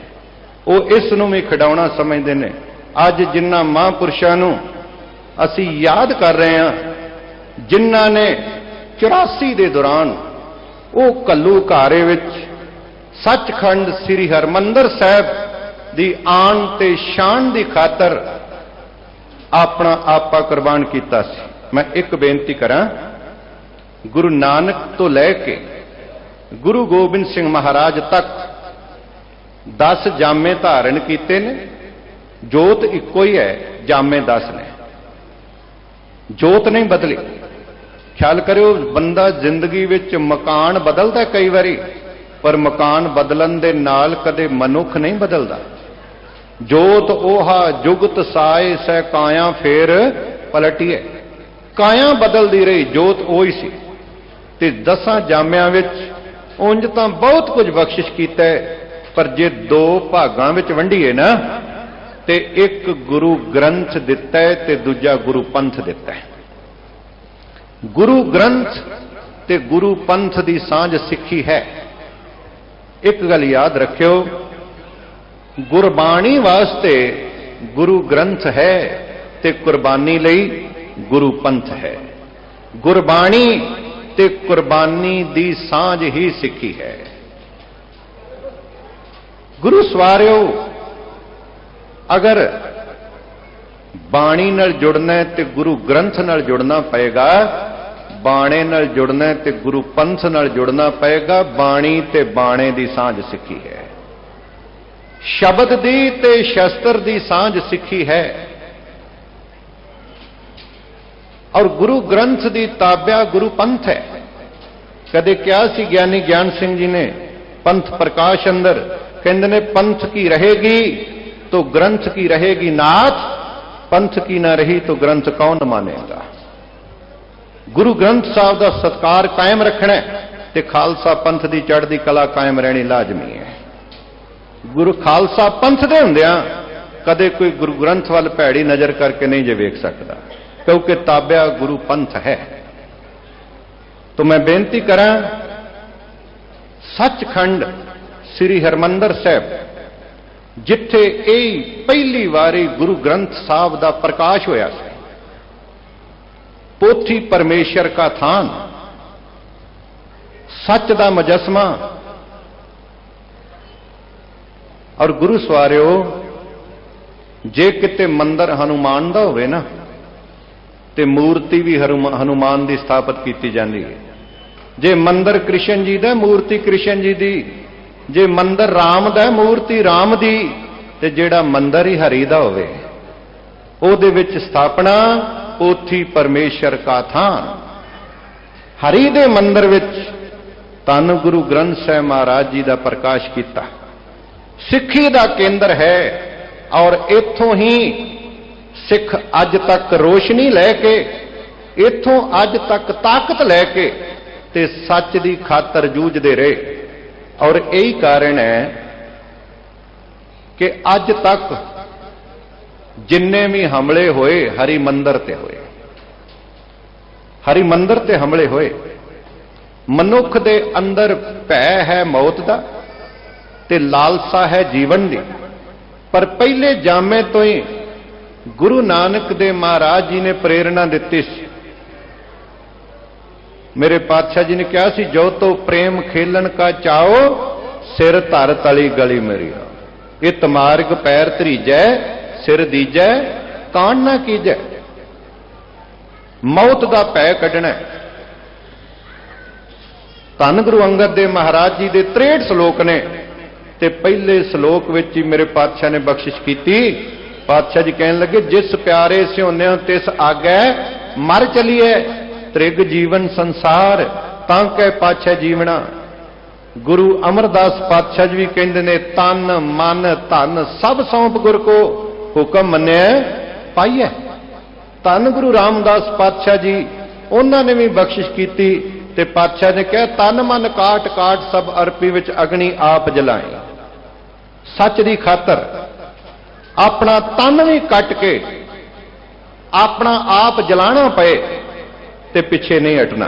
ਉਹ ਇਸ ਨੂੰ ਵੀ ਖਿਡਾਉਣਾ ਸਮਝਦੇ ਨੇ। ਅੱਜ ਜਿਨ੍ਹਾਂ ਮਹਾਂਪੁਰਸ਼ਾਂ ਨੂੰ ਅਸੀਂ ਯਾਦ ਕਰ ਰਹੇ ਹਾਂ, ਜਿਨ੍ਹਾਂ ਨੇ 84 ਦੇ ਦੌਰਾਨ ਉਹ ਘੱਲੂਘਾਰੇ ਵਿੱਚ ਸੱਚਖੰਡ ਸ੍ਰੀ ਹਰਿਮੰਦਰ ਸਾਹਿਬ ਦੀ ਆਨ ਤੇ ਸ਼ਾਨ ਦੀ ਖਾਤਰ ਆਪਣਾ ਆਪਾ ਕੁਰਬਾਨ ਕੀਤਾ ਸੀ। ਮੈਂ ਇੱਕ ਬੇਨਤੀ ਕਰਾਂ, ਗੁਰੂ ਨਾਨਕ ਤੋਂ ਲੈ ਕੇ ਗੁਰੂ ਗੋਬਿੰਦ ਸਿੰਘ ਮਹਾਰਾਜ ਤੱਕ 10 ਜਾਮੇ ਧਾਰਨ ਕੀਤੇ ਨੇ। ਜੋਤ ਇੱਕੋ ਹੀ ਹੈ, ਜਾਮੇ 10 ਨੇ, ਜੋਤ ਨਹੀਂ ਬਦਲੀ। ਖਿਆਲ ਕਰਿਓ, ਬੰਦਾ ਜ਼ਿੰਦਗੀ ਵਿੱਚ ਮਕਾਨ ਬਦਲਦਾ ਕਈ ਵਾਰੀ, ਪਰ ਮਕਾਨ ਬਦਲਣ ਦੇ ਨਾਲ ਕਦੇ ਮਨੁੱਖ ਨਹੀਂ ਬਦਲਦਾ। ਜੋਤ ओहा जुगत साए सै काया फेर पलटिए। काया बदलती रही, जोत ओही सी। ते 10 जामियां विच उंज तां बहुत कुछ बख्शिश कीता है, पर जे 2 भागां विच वंडीए ना, ते एक गुरु ग्रंथ दिता है ते दूजा गुरु पंथ दिता है। गुरु ग्रंथ ते गुरु पंथ दी सांझ सिੱਖੀ है। एक गल याद रखियो, गुरबाणी वास्ते गुरु ग्रंथ है ते कुर्बानी लई गुरु पंथ है। गुरबाणी ते कुर्बानी दी सांझ ही सिੱਖੀ है। गुरु सवारियो, अगर बाणी नाल जुड़ना है ते गुरु ग्रंथ नाल जुड़ना पएगा, बाणे नाल जुड़ना है ते गुरु पंथ नाल जुड़ना पएगा। बाणी ते बाणे दी सांझ सिੱਖੀ है। शब्द दी ते शस्त्र दी सांझ सिੱਖੀ है। और गुरु ग्रंथ दी ताब्या गुरु पंथ है। कदे क्या सी ज्ञानी ज्ञान सिंह जी ने पंथ प्रकाश अंदर कहते ने, पंथ की रहेगी तो ग्रंथ की रहेगी नाथ, पंथ की ना रही तो ग्रंथ कौन मानेगा। गुरु ग्रंथ साहब का सत्कार कायम रखना ते खालसा पंथ की चढ़ती कला कायम रहनी लाजमी है। गुरु खालसा पंथ दे हुंदियां कदे कोई गुरु ग्रंथ वाल भैड़ी नजर करके नहीं जे वेख सकता, क्योंकि ताब्या गुरु पंथ है। तो मैं बेनती करा, सचखंड श्री हरमंदर साहब जिथे यही पहली बारी गुरु ग्रंथ साहब का प्रकाश होया सी, पोथी परमेश्वर का थान, सच का मुजस्मा। और गुरु सवारियो, जे किते मंदिर हनुमान दा होवे ना, ते मूर्ति भी हनुमान की स्थापित की जाती है। जे मंदिर कृष्ण जी दा, मूर्ति कृष्ण जी दी। जे मंदिर राम दा, मूर्ति राम दी। ते जेड़ा मंदिर ही हरि दा होवे, ओहदे विच स्थापना पोथी परमेश्वर का थान। हरि दे मंदिर विच धन गुरु ग्रंथ साहिब महाराज जी का प्रकाश किया। सिੱਖੀ ਦਾ केंद्र है। और इथों ही सिख अज तक रोशनी लैके, इथों अज तक ताकत लैके ते सच की खातर जूझते रहे। और यही कारण है कि अज तक जिन्ने भी हमले होए हरि मंदिर ते होए, हरि मंदिर ते हमले होए। मनुख दे अंदर भै है मौत दा ते लालसा है जीवन दी, पर पहले जामे तो ही गुरु नानक दे महाराज जी ने प्रेरणा दी। मेरे पातशाह जी ने कहा सी, जो तो प्रेम खेलन का चाओ, सिर धर तली गली मेरी। इत मार्ग पैर धरीजै, सिर दीजै, कान ना कीजै। मौत का भै कढ़ना। धन गुरु अंगद देव महाराज जी के 63 श्लोक ने, ते पहले श्लोक विच ही मेरे पातशाह ने बख्शिश की। पातशाह जी कहने लगे, जिस प्यारे स्योन्यो तिस आगै मर चलिए, त्रिग जीवन संसार तांकै पातशाह जीवना। गुरु अमरदास पातशाह जी भी कहते ने, तन मन धन सब सौंप गुर को, हुक्म मन्ने पाइए। धन गुरु रामदास पातशाह जी, उन्होंने भी बख्शिश की। ते पातशाह ने कहा, तन मन काट काट सब अरपी विच अग्नि आप जलाए। सच की खातर अपना तन भी कट के अपना आप जलाना पे ते पिछे नहीं हटना।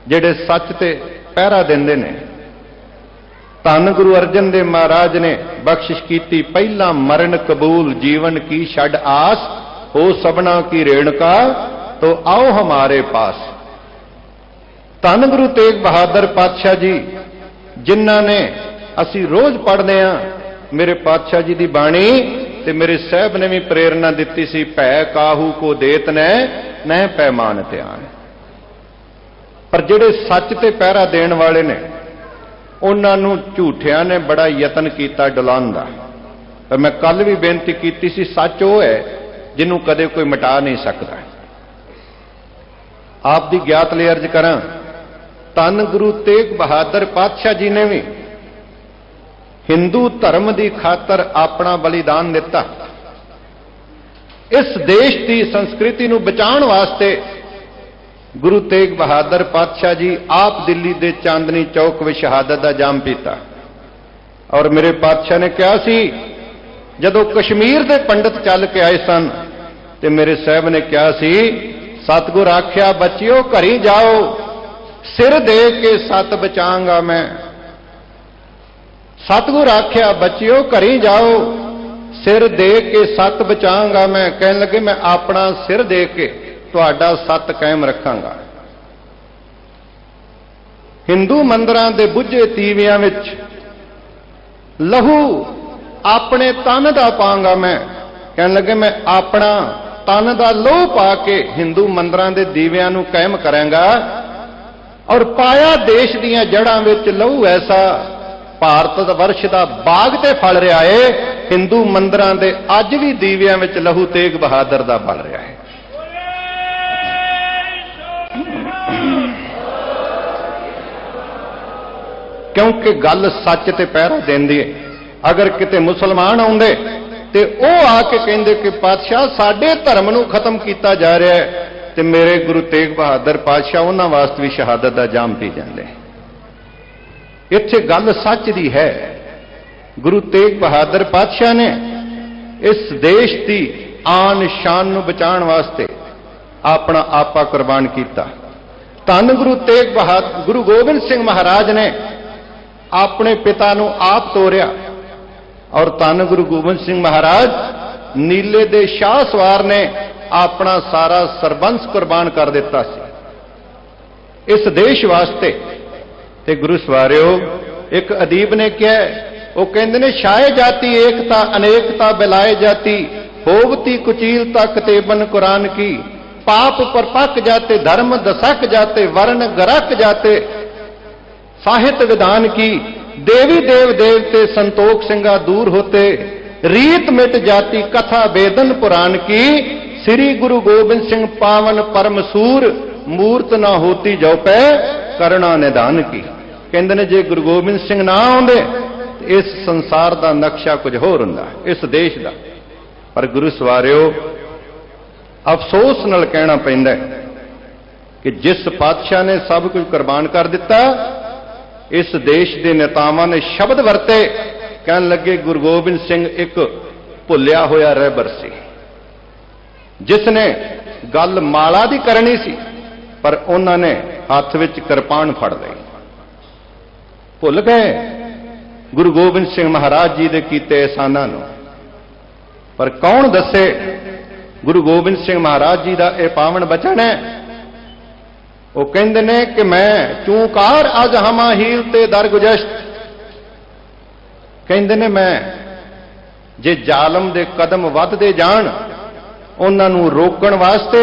ਜਿਹੜੇ ਸੱਚ ਤੇ ਪਹਿਰਾ ਦਿੰਦੇ ਨੇ। ਧੰਨ ਗੁਰੂ ਅਰਜਨ ਦੇਵ ਮਹਾਰਾਜ ਨੇ ਬਖਸ਼ਿਸ਼ ਕੀਤੀ, ਪਹਿਲਾ ਮਰਨ ਕਬੂਲ ਜੀਵਨ ਕੀ ਛੱਡ ਆਸ, ਹੋ ਸਭਨਾ ਕੀ ਰੇਣਕਾ ਤੋ ਆਓ ਹਮਾਰੇ ਪਾਸ। ਧੰਨ ਗੁਰੂ ਤੇਗ ਬਹਾਦਰ ਪਾਤਸ਼ਾਹ ਜੀ, ਜਿਨ੍ਹਾਂ ਨੇ ਅਸੀਂ ਰੋਜ਼ ਪੜ੍ਹਦੇ ਹਾਂ ਮੇਰੇ ਪਾਤਸ਼ਾਹ ਜੀ ਦੀ ਬਾਣੀ, ਤੇ ਮੇਰੇ ਸਾਹਿਬ ਨੇ ਵੀ ਪ੍ਰੇਰਨਾ ਦਿੱਤੀ ਸੀ, ਭੈ ਕਾਹੂ ਕੋ ਦੇਤ ਨੈ ਨਹਿ ਪੈਮਾਨ ਧਿਆਨ। ਪਰ ਜਿਹੜੇ ਸੱਚ ਤੇ ਪਹਿਰਾ ਦੇਣ ਵਾਲੇ ਨੇ, ਉਹਨਾਂ ਨੂੰ ਝੂਠਿਆਂ ਨੇ ਬੜਾ ਯਤਨ ਕੀਤਾ ਡੁਲਾਉਣ ਦਾ। ਪਰ ਮੈਂ ਕੱਲ ਵੀ ਬੇਨਤੀ ਕੀਤੀ ਸੀ, ਸੱਚ ਉਹ ਹੈ ਜਿਹਨੂੰ ਕਦੇ ਕੋਈ ਮਿਟਾ ਨਹੀਂ ਸਕਦਾ। ਆਪ ਦੀ ਗਿਆਤ ਲਈ ਅਰਜ਼ ਕਰਾਂ, ਧੰਨ ਗੁਰੂ ਤੇਗ ਬਹਾਦਰ ਪਾਤਸ਼ਾਹ ਜੀ ਨੇ ਵੀ ਹਿੰਦੂ ਧਰਮ ਦੀ ਖਾਤਰ ਆਪਣਾ ਬਲੀਦਾਨ ਦਿੱਤਾ। ਇਸ ਦੇਸ਼ ਦੀ ਸੰਸਕ੍ਰਿਤੀ ਨੂੰ ਬਚਾਉਣ ਵਾਸਤੇ ਗੁਰੂ ਤੇਗ ਬਹਾਦਰ ਪਾਤਸ਼ਾਹ ਜੀ ਆਪ ਦਿੱਲੀ ਦੇ ਚਾਂਦਨੀ ਚੌਕ ਵਿੱਚ ਸ਼ਹਾਦਤ ਦਾ ਜਾਮ ਪੀਤਾ। ਔਰ ਮੇਰੇ ਪਾਤਸ਼ਾਹ ਨੇ ਕਿਹਾ ਸੀ, ਜਦੋਂ ਕਸ਼ਮੀਰ ਦੇ ਪੰਡਤ ਚੱਲ ਕੇ ਆਏ ਸਨ ਤੇ ਮੇਰੇ ਸਾਹਿਬ ਨੇ ਕਿਹਾ ਸੀ, ਸਤਿਗੁਰ ਆਖਿਆ ਬੱਚਿਓ ਘਰੀ ਜਾਓ, ਸਿਰ ਦੇ ਕੇ ਸਤ ਬਚਾਂਗਾ ਮੈਂ। ਸਤਿਗੁਰ ਆਖਿਆ ਬੱਚਿਓ ਘਰੀ ਜਾਓ, ਸਿਰ ਦੇ ਕੇ ਸਤ ਬਚਾਂਗਾ ਮੈਂ। ਕਹਿਣ ਲੱਗੇ ਮੈਂ ਆਪਣਾ ਸਿਰ ਦੇ ਕੇ ਤੁਹਾਡਾ ਸਤ ਕਾਇਮ ਰੱਖਾਂਗਾ। ਹਿੰਦੂ ਮੰਦਰਾਂ ਦੇ ਬੁੱਝੇ ਤੀਵਿਆਂ ਵਿੱਚ ਲਹੂ ਆਪਣੇ ਤਨ ਦਾ ਪਾਂਗਾ ਮੈਂ। ਕਹਿਣ ਲੱਗੇ ਮੈਂ ਆਪਣਾ ਤਨ ਦਾ ਲੋਹ ਪਾ ਕੇ ਹਿੰਦੂ ਮੰਦਰਾਂ ਦੇ ਦੀਵਿਆਂ ਨੂੰ ਕਾਇਮ ਕਰਾਂਗਾ। ਔਰ ਪਾਇਆ ਦੇਸ਼ ਦੀਆਂ ਜੜ੍ਹਾਂ ਵਿੱਚ ਲਹੂ ਐਸਾ, ਭਾਰਤ ਵਰਸ਼ ਦਾ ਬਾਗ ਤੇ ਫਲ ਰਿਹਾ ਏ। ਹਿੰਦੂ ਮੰਦਰਾਂ ਦੇ ਅੱਜ ਵੀ ਦੀਵਿਆਂ ਵਿੱਚ ਲਹੂ ਤੇਗ ਬਹਾਦਰ ਦਾ ਬਲ ਰਿਹਾ ਹੈ। ਕਿਉਂਕਿ ਗੱਲ ਸੱਚ ਤੇ ਪਹਿਰਾ ਦਿੰਦੀ ਹੈ। ਅਗਰ ਕਿਤੇ ਮੁਸਲਮਾਨ ਆਉਂਦੇ ਤੇ ਉਹ ਆ ਕੇ ਕਹਿੰਦੇ ਕਿ ਪਾਤਸ਼ਾਹ ਸਾਡੇ ਧਰਮ ਨੂੰ ਖਤਮ ਕੀਤਾ ਜਾ ਰਿਹਾ ਹੈ, ਤੇ ਮੇਰੇ ਗੁਰੂ ਤੇਗ ਬਹਾਦਰ ਪਾਤਸ਼ਾਹ ਉਹਨਾਂ ਵਾਸਤੇ ਵੀ ਸ਼ਹਾਦਤ ਦਾ ਜਾਮ ਪੀ ਜਾਂਦੇ। ਇੱਥੇ ਗੱਲ ਸੱਚ ਦੀ ਹੈ। ਗੁਰੂ ਤੇਗ ਬਹਾਦਰ ਪਾਤਸ਼ਾਹ ਨੇ ਇਸ ਦੇਸ਼ ਦੀ ਆਨ ਸ਼ਾਨ ਨੂੰ ਬਚਾਉਣ ਵਾਸਤੇ ਆਪਣਾ ਆਪਾ ਕੁਰਬਾਨ ਕੀਤਾ। ਧੰਨ ਗੁਰੂ ਤੇਗ ਬਹਾਦਰ ਗੁਰੂ ਗੋਬਿੰਦ ਸਿੰਘ ਮਹਾਰਾਜ ਨੇ ਆਪਣੇ ਪਿਤਾ ਨੂੰ ਆਪ ਤੋਰਿਆ। ਔਰ ਧੰਨ ਗੁਰੂ ਗੋਬਿੰਦ ਸਿੰਘ ਮਹਾਰਾਜ ਨੀਲੇ ਦੇ ਸ਼ਾਹ ਸਵਾਰ ਨੇ ਆਪਣਾ ਸਾਰਾ ਸਰਬੰਸ ਕੁਰਬਾਨ ਕਰ ਦਿੱਤਾ ਸੀ ਇਸ ਦੇਸ਼ ਵਾਸਤੇ। ਤੇ ਗੁਰੂ ਸਵਾਰਿਓ, ਇੱਕ ਅਦੀਬ ਨੇ ਕਿਹਾ, ਉਹ ਕਹਿੰਦੇ ਨੇ ਛਾਏ ਜਾਤੀ ਏਕਤਾ ਅਨੇਕਤਾ ਬਿਲਾਏ ਜਾਤੀ, ਹੋਵਤੀ ਕੁਚੀਲ ਤਕ ਤੇਬਨ ਕੁਰਾਨ ਕੀ, पाप पर पक जाते धर्म दशक जाते वर्ण गरक जाते साहित्य विधान की, देवी देव देवते संतोख सिंगा दूर होते, रीत मिट जाती कथा वेदन पुराण की, श्री गुरु गोबिंद सिंह पावन परम सूर, मूर्त ना होती जो पै करना निदान की। कहते ने जे गुरु गोबिंद सिंह ना आउंदे इस संसार का नक्शा कुछ होर हुंदा, इस देश का। पर गुरु सवारियो अफसोस नाल कहना पैंदा है कि जिस पातशाह ने सब कुछ कुर्बान कर दिता, इस देश के नेतावां ने शब्द वरते, कहन लगे गुरु गोबिंद सिंह एक भुलिया होया रहबर सी, जिसने गल माला दी करनी सी पर उन्होंने हाथ विच किरपान फड़ लई। भुल गए गुरु गोबिंद सिंह महाराज जी दे कीते एहसानां नूं। पर कौन दसे गुरु गोबिंद सिंह महाराज जी का यह पावन बचन है। वो कहते ने कि मैं चूकार अज हमा हील ते दरगुजश्त, कहते ने मैं जे जालम दे कदम वधदे जान उन्हां नूं रोकण वास्ते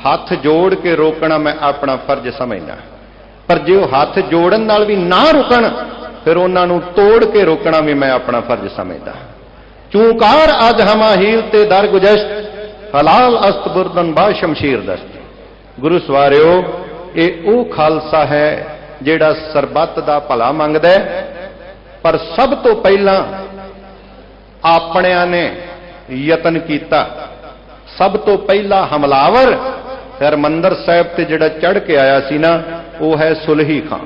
हाथ जोड़ के रोकना मैं अपना फर्ज समझना, पर जे वो हाथ जोड़न नाल भी ना रुकण फिर उन्हां नूं तोड़ के रोकना भी मैं अपना फर्ज समझदा। चूकार अज हमा हील ते दर गुजश्त, हलाल अस्त बुरदन बा शमशीर दस्त। गुरु सवारियो ये वो खालसा है जिहड़ा सरबत दा भला मंगदा है, पर सब तो पहला आपणियां ने यतन कीता। सब तो पहला हमलावर हरमंदर साहिब ते जिहड़ा चढ़ के आया सी ना, वो है सुलही खां।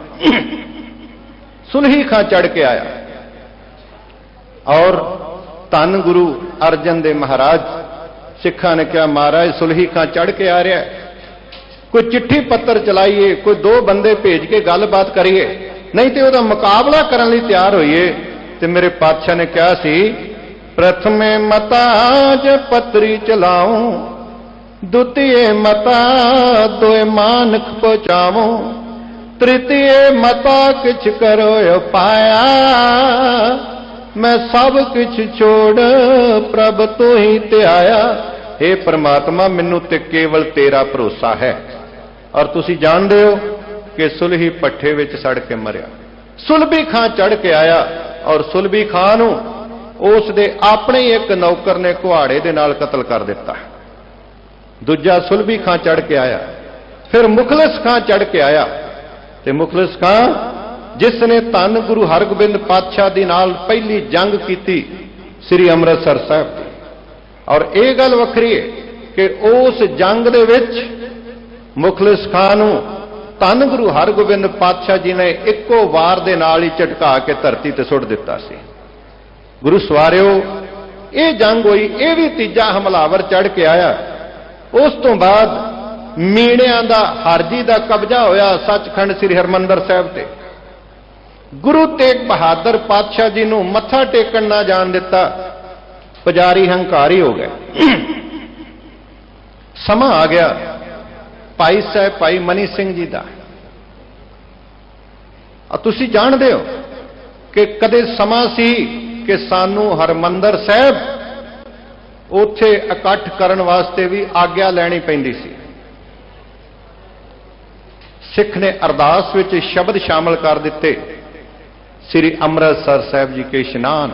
सुलही खां चढ़ के आया और धन गुरु अर्जन देव महाराज सिखा ने कहा महाराज सुलही खां चढ़ के आ रहा है। कोई चिट्ठी पत्र चलाइए, कोई दो बंदे भेज के गलबात करिए, नहीं तो वह मुकाबला करने लिए तैयार होइए। तो मेरे पातशाह ने कहा सी, प्रथमे मता ज पत्री चलाऊं, द्वितीय मता दोए मानक पहुंचाऊं, तृतीय मता किछ करो पाया, मैं सब किछ छोड़ प्रभ तो ही ते आया। हे परमात्मा, मैनू ते केवल तेरा भरोसा है। और तुसी जानते हो कि सुलही पट्ठे विच सड़ के मरिया, सुलभी खां चढ़ के आया और सुलभी खां नूं उस दे अपने ही एक नौकर ने कुहाड़े दे नाल कतल कर दिता। दूजा सुलभी खां चढ़ के आया, फिर मुखलिस खां चढ़ के आया। ते मुखलिस खां जिसने धन गुरु हरगोबिंद पातशाह दी नाल पहली जंग की श्री अमृतसर साहब दी। और यह गल वखरी है कि उस जंग दे विच मुखलिस खां नूं धन गुरु हरगोबिंद पातशाह जी ने इक्को वार दे नाल ही झटका के धरती ते सुट दिता सी। गुरु सवारियो, ये जंग हुई, ये भी तीजा हमलावर चढ़ के आया। उस तो बाद मीणियां दा हरजी दा कब्जा होया सचखंड श्री हरमंदर साहब ते। गुरु तेग बहादुर पातशाह जी नूं मत्था टेकण ना जाण दिता, पुजारी हंकारी हो गए। समा आ गया भाई साहब भाई मनी सिंह जी का। तुसी जानते हो कि कदे समा सी कि सानू हरमंदर साहब उथे इकट्ठ करन वास्ते भी आग्या लैनी पैंदी सी। सिख ने अरदास विच शब्द शामिल कर दिते, श्री अमृतसर साहब जी के इशनान,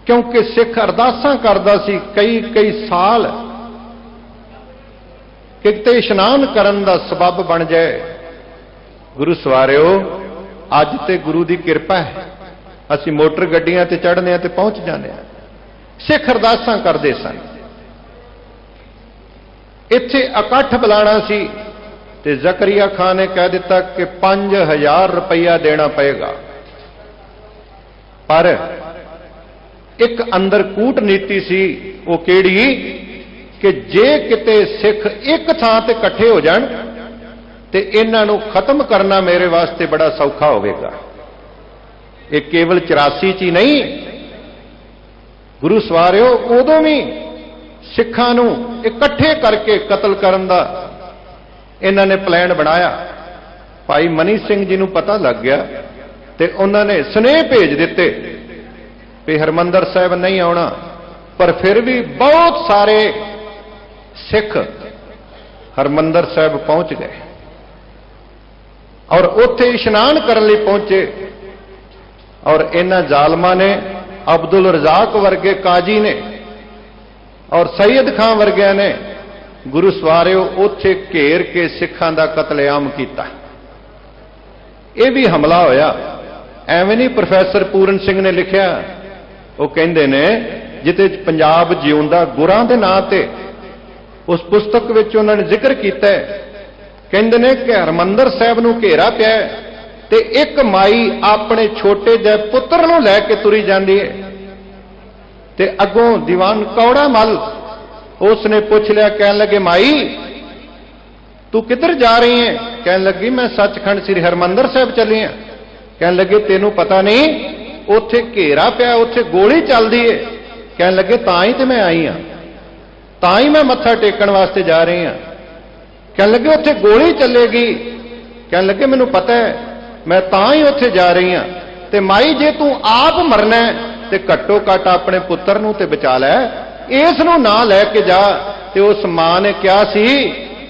क्योंकि सिख अरदासां करदा सी कई कई साल कि किते इशनान करन दा सबब बन जाए। गुरु सवारियो, अज ते गुरु की किरपा है, असी मोटर गड्डियां ते चढ़ने ते पहुंच जाने। सिख अरदासां करदे सन, इत्थे इकट्ठ बुलाना सी ते जकरिया खान ने कह दिता कि 5000 रुपया देना पएगा। पर एक अंदर कूटनीति सी, वो केड़ी कि जे किते सिख एक थां ते इकट्ठे हो जाण ते इन्हां नूं खत्म करना मेरे वास्ते बड़ा सौखा होवेगा। ये केवल 84 च ही नहीं, गुरु सवारियो उदों भी सिखां नूं इकट्ठे करके कतल करन दा इन्हां ने प्लान बनाया। भाई मनी सिंह जी नूं पता लग गया ते उन्होंने सुनेह भेज दिते भी हरमंदर साहब नहीं आउणा, पर फिर भी बहुत सारे सिख हरमंदर साहब पहुंच गए और उत्थे इशनान करने लिए पहुंचे। और इन्हां जालमा ने अब्दुल रजाक वर्गे काजी ने और सैयद खां वर्गिया ने गुरु सवारियो उत्थे घेर के सिखां दा कतलेआम किया। यह भी हमला होया। एवें नहीं प्रोफैसर पूरन सिंह ने लिखिया, वो कहंदे ने जिते पंजाब जिउंदा गुरां दे नां ते उस पुस्तक विच उन्होंने जिक्र किया है, कहंदे ने कि हरमंदर साहब नूं घेरा पिया ते एक माई अपने छोटे जे पुत्र नूं लैके तुरी जांदी है ते अगों दीवान कौड़ा मल उसने पूछ लिया, कहने लगे माई तू किधर जा रही है? कहने लगी मैं सचखंड श्री हरमंदर साहब चली हाँ। कहने लगे तेनू पता नहीं उथे घेरा पिया, उथे गोली चलती है? कहने लगे तां ही तो मैं आई हाँ, तां ही मैं मत्था टेकण वास्ते जा रही हाँ। कहने लगे उथे गोली चलेगी? कहने लगे मैनू पता है, मैं तां ही उथे जा रही हाँ। ते माई जे तू आप मरना ते घट्टो घट अपने पुत्र नूं ते बचा लै, इस नूं ना लैके जा। ते उस मां ने कहा सी,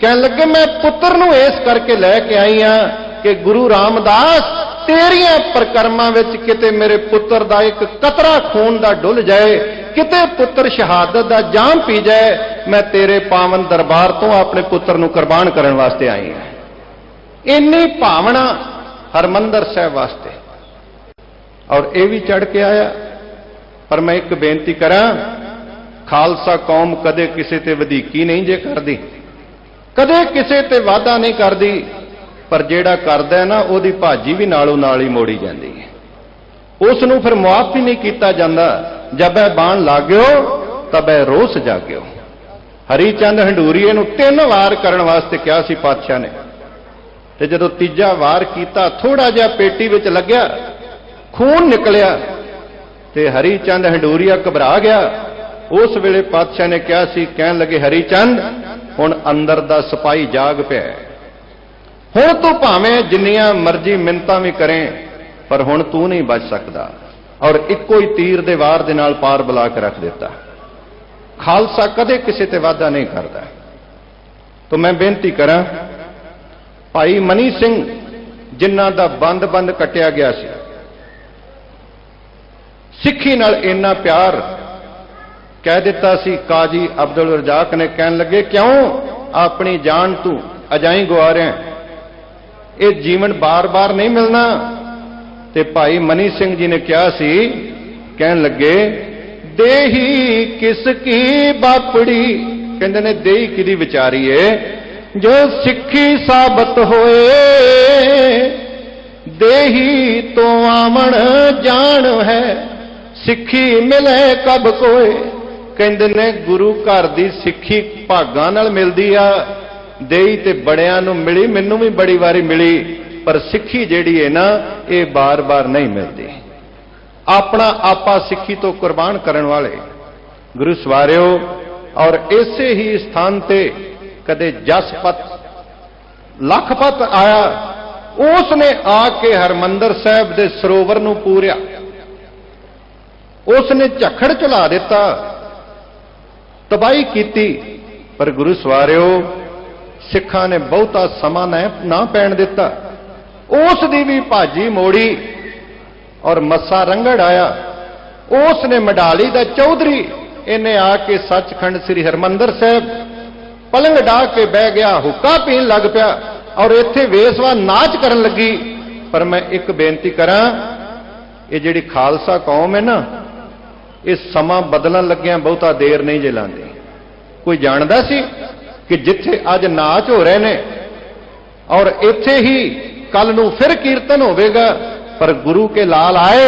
कहने लगे मैं पुत्र नूं इस करके लैके आई हाँ कि गुरु रामदास तेरियां परकरमां विच किते मेरे पुत्र दा एक कतरा खून दा डुल जाए, किते पुत्र शहादत दा जाम पी जाए, मैं तेरे पावन दरबार तो अपने पुत्र नूं कुर्बान करने वास्ते आई हां। इन्नी भावना हरमंदर साहब वास्ते। और यह भी चढ़ के आया। पर मैं एक बेनती करा, खालसा कौम कदे किसी ते वधीकी नहीं जे करदी, कदे किसी ते वादा नहीं करदी, पर जेड़ा करदा है ना उहदी भाजी भी नालों नाल ही मोड़ी जाती है। उस नूं फिर मुआफ ही नहीं किया जाता। जब बाण लागो तब रोस जाग्यो। हरीचंद हंडूरीए नूं 3 वार करन वास्ते कहा सी पातशाह ने, ते जदों तीजा वार कीता थोड़ा जिहा पेटी विच लग्या, खून निकलिया ते हरीचंद हंडूरीआ घबरा गया। उस वेले पातशाह ने कहा सी, कहन लगे हरीचंद हुण अंदर दा सिपाही जाग पिया, हुण तू भावें जिन्नियां मर्जी मिन्नतां भी करें पर हुण तू नहीं बच सकदा। और इक्को ही तीर दे वार दे नाल पार बुला के रख दिता। खालसा कदे किसी ते वादा नहीं करता। तो मैं बेनती करा, भाई मनी सिंह जिन्हां दा बंद बंद कटिया गया सी, सिक्खी नाल इन्ना प्यार कह दिता सी। काजी अब्दुल रजाक ने कहन लगे, क्यों अपनी जान तू अजाई गवा रहा, ये जीवन बार बार नहीं मिलना। ते भाई मनी सिंह जी ने कहा सी, कहन लगे देही किसकी बापड़ी, कहते ने देही किदी विचारी है, जो सिक्खी साबत होए, देही तो आमण जान है, सिक्खी मिले कब कोए। कहते ने गुरु घर दी सिक्खी भागां नाल मिलदी आ, देही ते बड़ियां नूं मिली, मैनूं भी बड़ी वारी मिली, पर सिक्खी जिहड़ी है ना ये बार बार नहीं मिलती। अपना आपा सिक्खी तो कुर्बान करने वाले गुरु सवारियो। और इसे ही स्थान ते कदे जसपत लखपत आया, उसने आके हरमंदर साहब दे सरोवर नूं पूरिया, उसने झखड़ चला दिता, तबाही कीती। पर गुरु सवारियो सिखां ने बहुता समा ना पैण दिता, उसदी भी भाजी मोड़ी और मस्सा रंगड़ आया। उसने मडाली दा चौधरी इन्हें आके सचखंड श्री हरमंदर साहब पलंग डाह के बह गया, हुक्का पीन लग पिया और इत्थे वेसवा नाच करन लगी। पर मैं एक बेनती करा, ये जिहड़ी खालसा कौम है ना, इस समा बदलन लग्या बहुता देर नहीं जे लांदी। कोई जानदा सी कि जिथे अज नाच हो रहे ने और इत्थे ही कल नूं फिर कीर्तन होवेगा। पर गुरु के लाल आए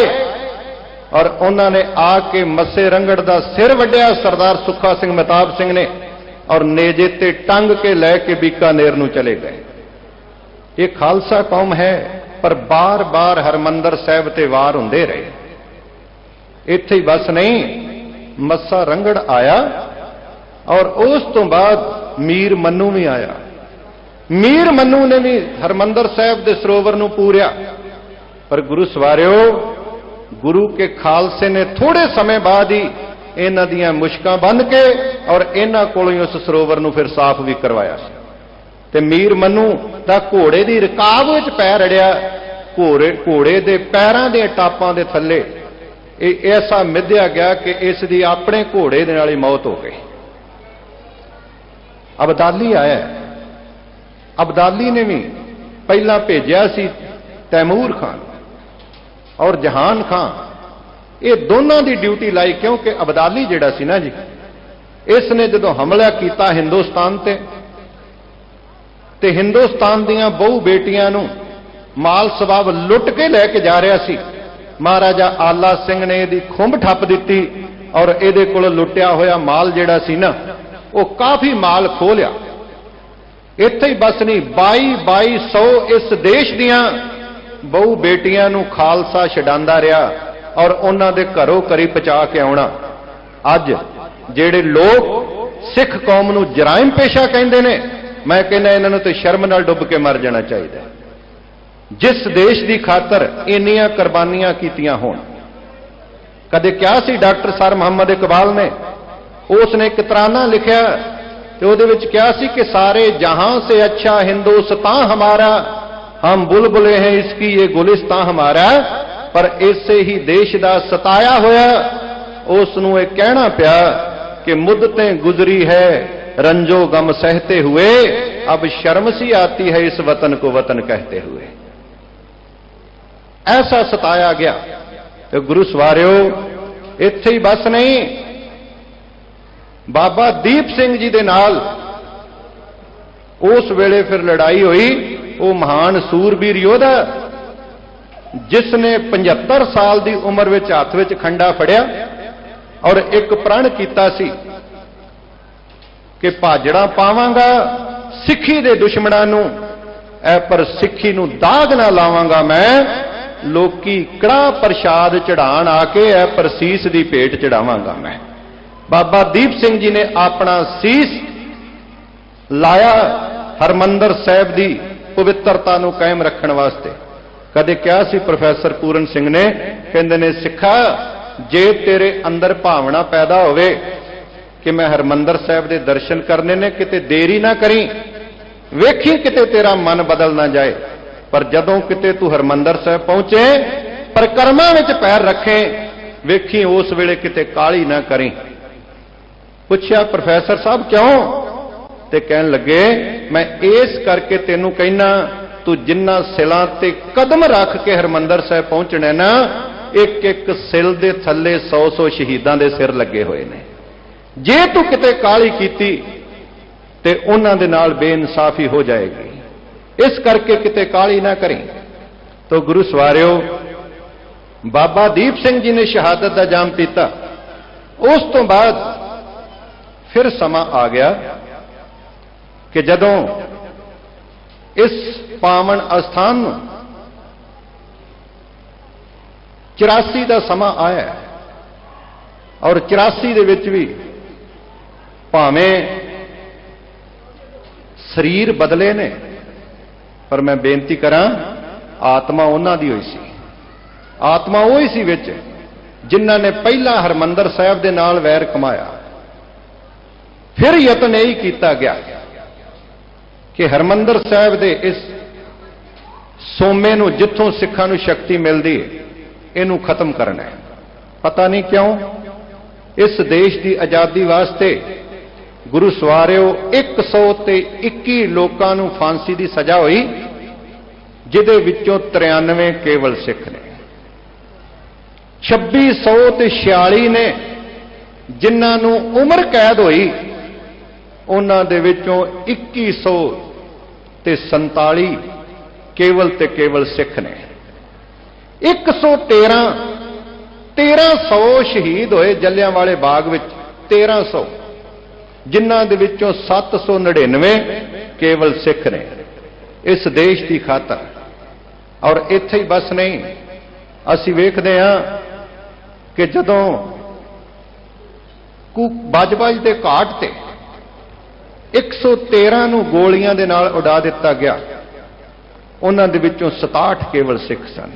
और उन्होंने आके मस्से रंगड़ दा सिर वड्डिया सरदार सुखा सिंह महताब सिंह ने, और नेजे ते टंग के लैके बीकानेर नूं चले गए। ये खालसा कौम है, पर बार बार हरमंदर साहब ते वार हुंदे रहे। इत्थे ही बस नहीं, मस्सा रंगड़ आया और उस तो बाद मीर मन्नू भी आया। मीर मन्नू ने भी हरमंदर साहब दे सरोवर नूं पूरिया। पर गुरु सवारियो, गुरु के खालसे ने थोड़े समय बाद ही इन्हां दीयां मुश्कां बंद के और इन्हां कोलों ही उस सरोवर नूं फिर साफ भी करवाया सी। ते मीर मन्नू दा घोड़े दी रकाब विच पैर अड़िया, घोड़े दे पैरां दे टापां दे थल्ले ऐसा मिध्या गया कि इस दी अपने घोड़े दे नाल ही मौत हो गई। अबदाली आया, अबदाली ने भी पहला भेजिया सी तैमूर खान और जहान खान, ये दोनों की ड्यूटी लाई, क्योंकि अबदाली जिहड़ा सी ना जी, इसने जदों हमला किया हिंदुस्तान ते हिंदुस्तान दीयां बहु बेटियां नूं माल सबाब लुट के लैके जा रहा सी। महाराजा आला सिंह ने इहदी खुंब ठप दिती और इहदे कोलों लुटिया होया माल जिहड़ा सी ना, वो काफी माल खो लिया। इत्थे ही बस नहीं, 2200 इस देश दीयां बहु बेटियां नूं खालसा छडांदा रहा और उन्हां दे घरों घरी पहुंचा के आउणा। अज जिहड़े लोग सिख कौम नूं जराइम पेशा कहंदे ने, मैं कहना इन्हां नूं ते शर्म नाल डुब के मर जाना चाहिए। जिस देश की खातर इन्नियां कुर्बानियां कीतियां होण। कदे क्या सी डॉक्टर सर मुहम्मद इकबाल ने, उसने एक तराना लिखिया तो उहदे विच क्या सी कि सारे जहां से अच्छा हिंदुस्तान हमारा, हम बुलबुले हैं इसकी ये गुलिस्तान हमारा। पर इसे ही देश दा सताया होया उसनूं एक कहना पिया कि मुद्दतें गुजरी है रंजो गम सहते हुए, अब शर्म सी आती है इस वतन को वतन कहते हुए। ऐसा सताया गया। तो गुरु सवारियो, इत्थे ही बस नहीं, बाबा दीप सिंह जी दे नाल उस वेले फिर लड़ाई हुई। वो महान सूरबीर योधा जिसने 75 साल की उम्र में हाथ में खंडा फड़िया और एक प्रण कीता सी कि भाजड़ा पावांगा सिੱਖੀ ਦੇ ਦੁਸ਼ਮਣਾਂ ਨੂੰ, ਐ ਪਰ ਸਿੱਖੀ ਨੂੰ ਦਾਗ ਨਾ ਲਾਵਾਂਗਾ ਮੈਂ, ਲੋਕੀ ਕੜਾਹ ਪ੍ਰਸ਼ਾਦ ਚੜਾਣ ਆ ਕੇ ਐ ਪਰ ਸੀਸ ਦੀ ਭੇਟ ਚੜਾਵਾਂਗਾ ਮੈਂ। ਬਾਬਾ ਦੀਪ ਸਿੰਘ ਜੀ ਨੇ ਆਪਣਾ ਸੀਸ ਲਾਇਆ ਹਰਮੰਦਰ ਸਾਹਿਬ ਦੀ ਪਵਿੱਤਰਤਾ ਨੂੰ ਕਾਇਮ ਰੱਖਣ ਵਾਸਤੇ। ਕਦੇ ਕਿਹਾ ਸੀ ਪ੍ਰੋਫੈਸਰ ਪੂਰਨ ਸਿੰਘ ਨੇ, ਕਹਿੰਦੇ ਨੇ ਸਿੱਖਾ ਜੇ ਤੇਰੇ ਅੰਦਰ ਭਾਵਨਾ ਪੈਦਾ ਹੋਵੇ ਕਿ ਮੈਂ ਹਰਮੰਦਰ ਸਾਹਿਬ ਦੇ ਦਰਸ਼ਨ ਕਰਨੇ ਨੇ, ਕਿਤੇ ਦੇਰੀ ਨਾ ਕਰੀ, ਵੇਖੀ ਕਿਤੇ ਤੇਰਾ ਮਨ ਬਦਲ ਨਾ ਜਾਏ। ਪਰ ਜਦੋਂ ਕਿਤੇ ਤੂੰ ਹਰਮੰਦਰ ਸਾਹਿਬ ਪਹੁੰਚੇ, ਪਰਿਕਰਮਾ ਵਿੱਚ ਪੈਰ ਰੱਖੇ, ਵੇਖੀ ਉਸ ਵੇਲੇ ਕਿਤੇ ਕਾਲੀ ਨਾ ਕਰੀ। ਪੁੱਛਿਆ ਪ੍ਰੋਫੈਸਰ ਸਾਹਿਬ ਕਿਉਂ? ਤੇ ਕਹਿਣ ਲੱਗੇ ਮੈਂ ਇਸ ਕਰਕੇ ਤੈਨੂੰ ਕਹਿਣਾ, ਤੂੰ ਜਿੰਨਾ ਸਿਲਾਂ ਤੇ ਕਦਮ ਰੱਖ ਕੇ ਹਰਮੰਦਰ ਸਾਹਿਬ ਪਹੁੰਚਣਾ ਨਾ, ਇੱਕ ਇੱਕ ਸਿਲ ਦੇ ਥੱਲੇ 100-100 ਸ਼ਹੀਦਾਂ ਦੇ ਸਿਰ ਲੱਗੇ ਹੋਏ ਨੇ। ਜੇ ਤੂੰ ਕਿਤੇ ਕਾਲੀ ਕੀਤੀ ਤੇ ਉਹਨਾਂ ਦੇ ਨਾਲ ਬੇਇਨਸਾਫੀ ਹੋ ਜਾਏਗੀ, ਇਸ ਕਰਕੇ ਕਿਤੇ ਕਾਲੀ ਨਾ ਕਰੀ। ਤੋ ਗੁਰੂ ਸਵਾਰਿਓ, ਬਾਬਾ ਦੀਪ ਸਿੰਘ ਜੀ ਨੇ ਸ਼ਹਾਦਤ ਦਾ ਜਾਮ ਪੀਤਾ। ਉਸ ਤੋਂ ਬਾਅਦ ਫਿਰ ਸਮਾਂ ਆ ਗਿਆ ਕਿ ਜਦੋਂ ਇਸ ਪਾਵਨ ਅਸਥਾਨ ਨੂੰ 84 ਦਾ ਸਮਾਂ ਆਇਆ, ਔਰ 84 ਦੇ ਵਿੱਚ ਵੀ ਭਾਵੇਂ ਸਰੀਰ ਬਦਲੇ ਨੇ, ਪਰ ਮੈਂ ਬੇਨਤੀ ਕਰਾਂ ਆਤਮਾ ਉਹਨਾਂ ਦੀ ਹੋਈ ਸੀ। ਆਤਮਾ ਉਹ ਹੀ ਸੀ ਵਿੱਚ ਜਿਨ੍ਹਾਂ ਨੇ ਪਹਿਲਾਂ ਹਰਮੰਦਰ ਸਾਹਿਬ ਦੇ ਨਾਲ ਵੈਰ ਕਮਾਇਆ। ਫਿਰ ਯਤਨ ਇਹ ਕੀਤਾ ਗਿਆ ਕਿ ਹਰਮੰਦਰ ਸਾਹਿਬ ਦੇ ਇਸ ਸੋਮੇ ਨੂੰ, ਜਿੱਥੋਂ ਸਿੱਖਾਂ ਨੂੰ ਸ਼ਕਤੀ ਮਿਲਦੀ ਹੈ, ਇਹਨੂੰ ਖਤਮ ਕਰਨਾ ਹੈ। ਪਤਾ ਨਹੀਂ ਕਿਉਂ ਇਸ ਦੇਸ਼ ਦੀ ਆਜ਼ਾਦੀ ਵਾਸਤੇ ਗੁਰੂ ਸਵਾਰਿਓ 121 ਲੋਕਾਂ ਨੂੰ ਫਾਂਸੀ ਦੀ ਸਜ਼ਾ ਹੋਈ, ਜਿਹਦੇ ਵਿੱਚੋਂ 93 ਕੇਵਲ ਸਿੱਖ ਨੇ। 2646 ਨੇ ਜਿਨ੍ਹਾਂ ਨੂੰ ਉਮਰ ਕੈਦ ਹੋਈ, ਉਹਨਾਂ ਦੇ ਵਿੱਚੋਂ 2147 ਕੇਵਲ ਤੇ ਕੇਵਲ ਸਿੱਖ ਨੇ। 1300 ਸ਼ਹੀਦ ਹੋਏ ਜਲਿਆਂਵਾਲੇ ਬਾਗ ਵਿੱਚ, 1300, ਜਿਨ੍ਹਾਂ ਦੇ ਵਿੱਚੋਂ 799 ਕੇਵਲ ਸਿੱਖ ਨੇ ਇਸ ਦੇਸ਼ ਦੀ ਖਾਤਰ। ਔਰ ਇੱਥੇ ਹੀ ਬਸ ਨਹੀਂ, ਅਸੀਂ ਵੇਖਦੇ ਹਾਂ ਕਿ ਜਦੋਂ ਬਾਜਬਾਜ ਦੇ ਘਾਟ ਤੇ 113 ਨੂੰ ਗੋਲੀਆਂ ਦੇ ਨਾਲ ਉਡਾ ਦਿੱਤਾ ਗਿਆ, ਉਹਨਾਂ ਦੇ ਵਿੱਚੋਂ 67 ਕੇਵਲ ਸਿੱਖ ਸਨ।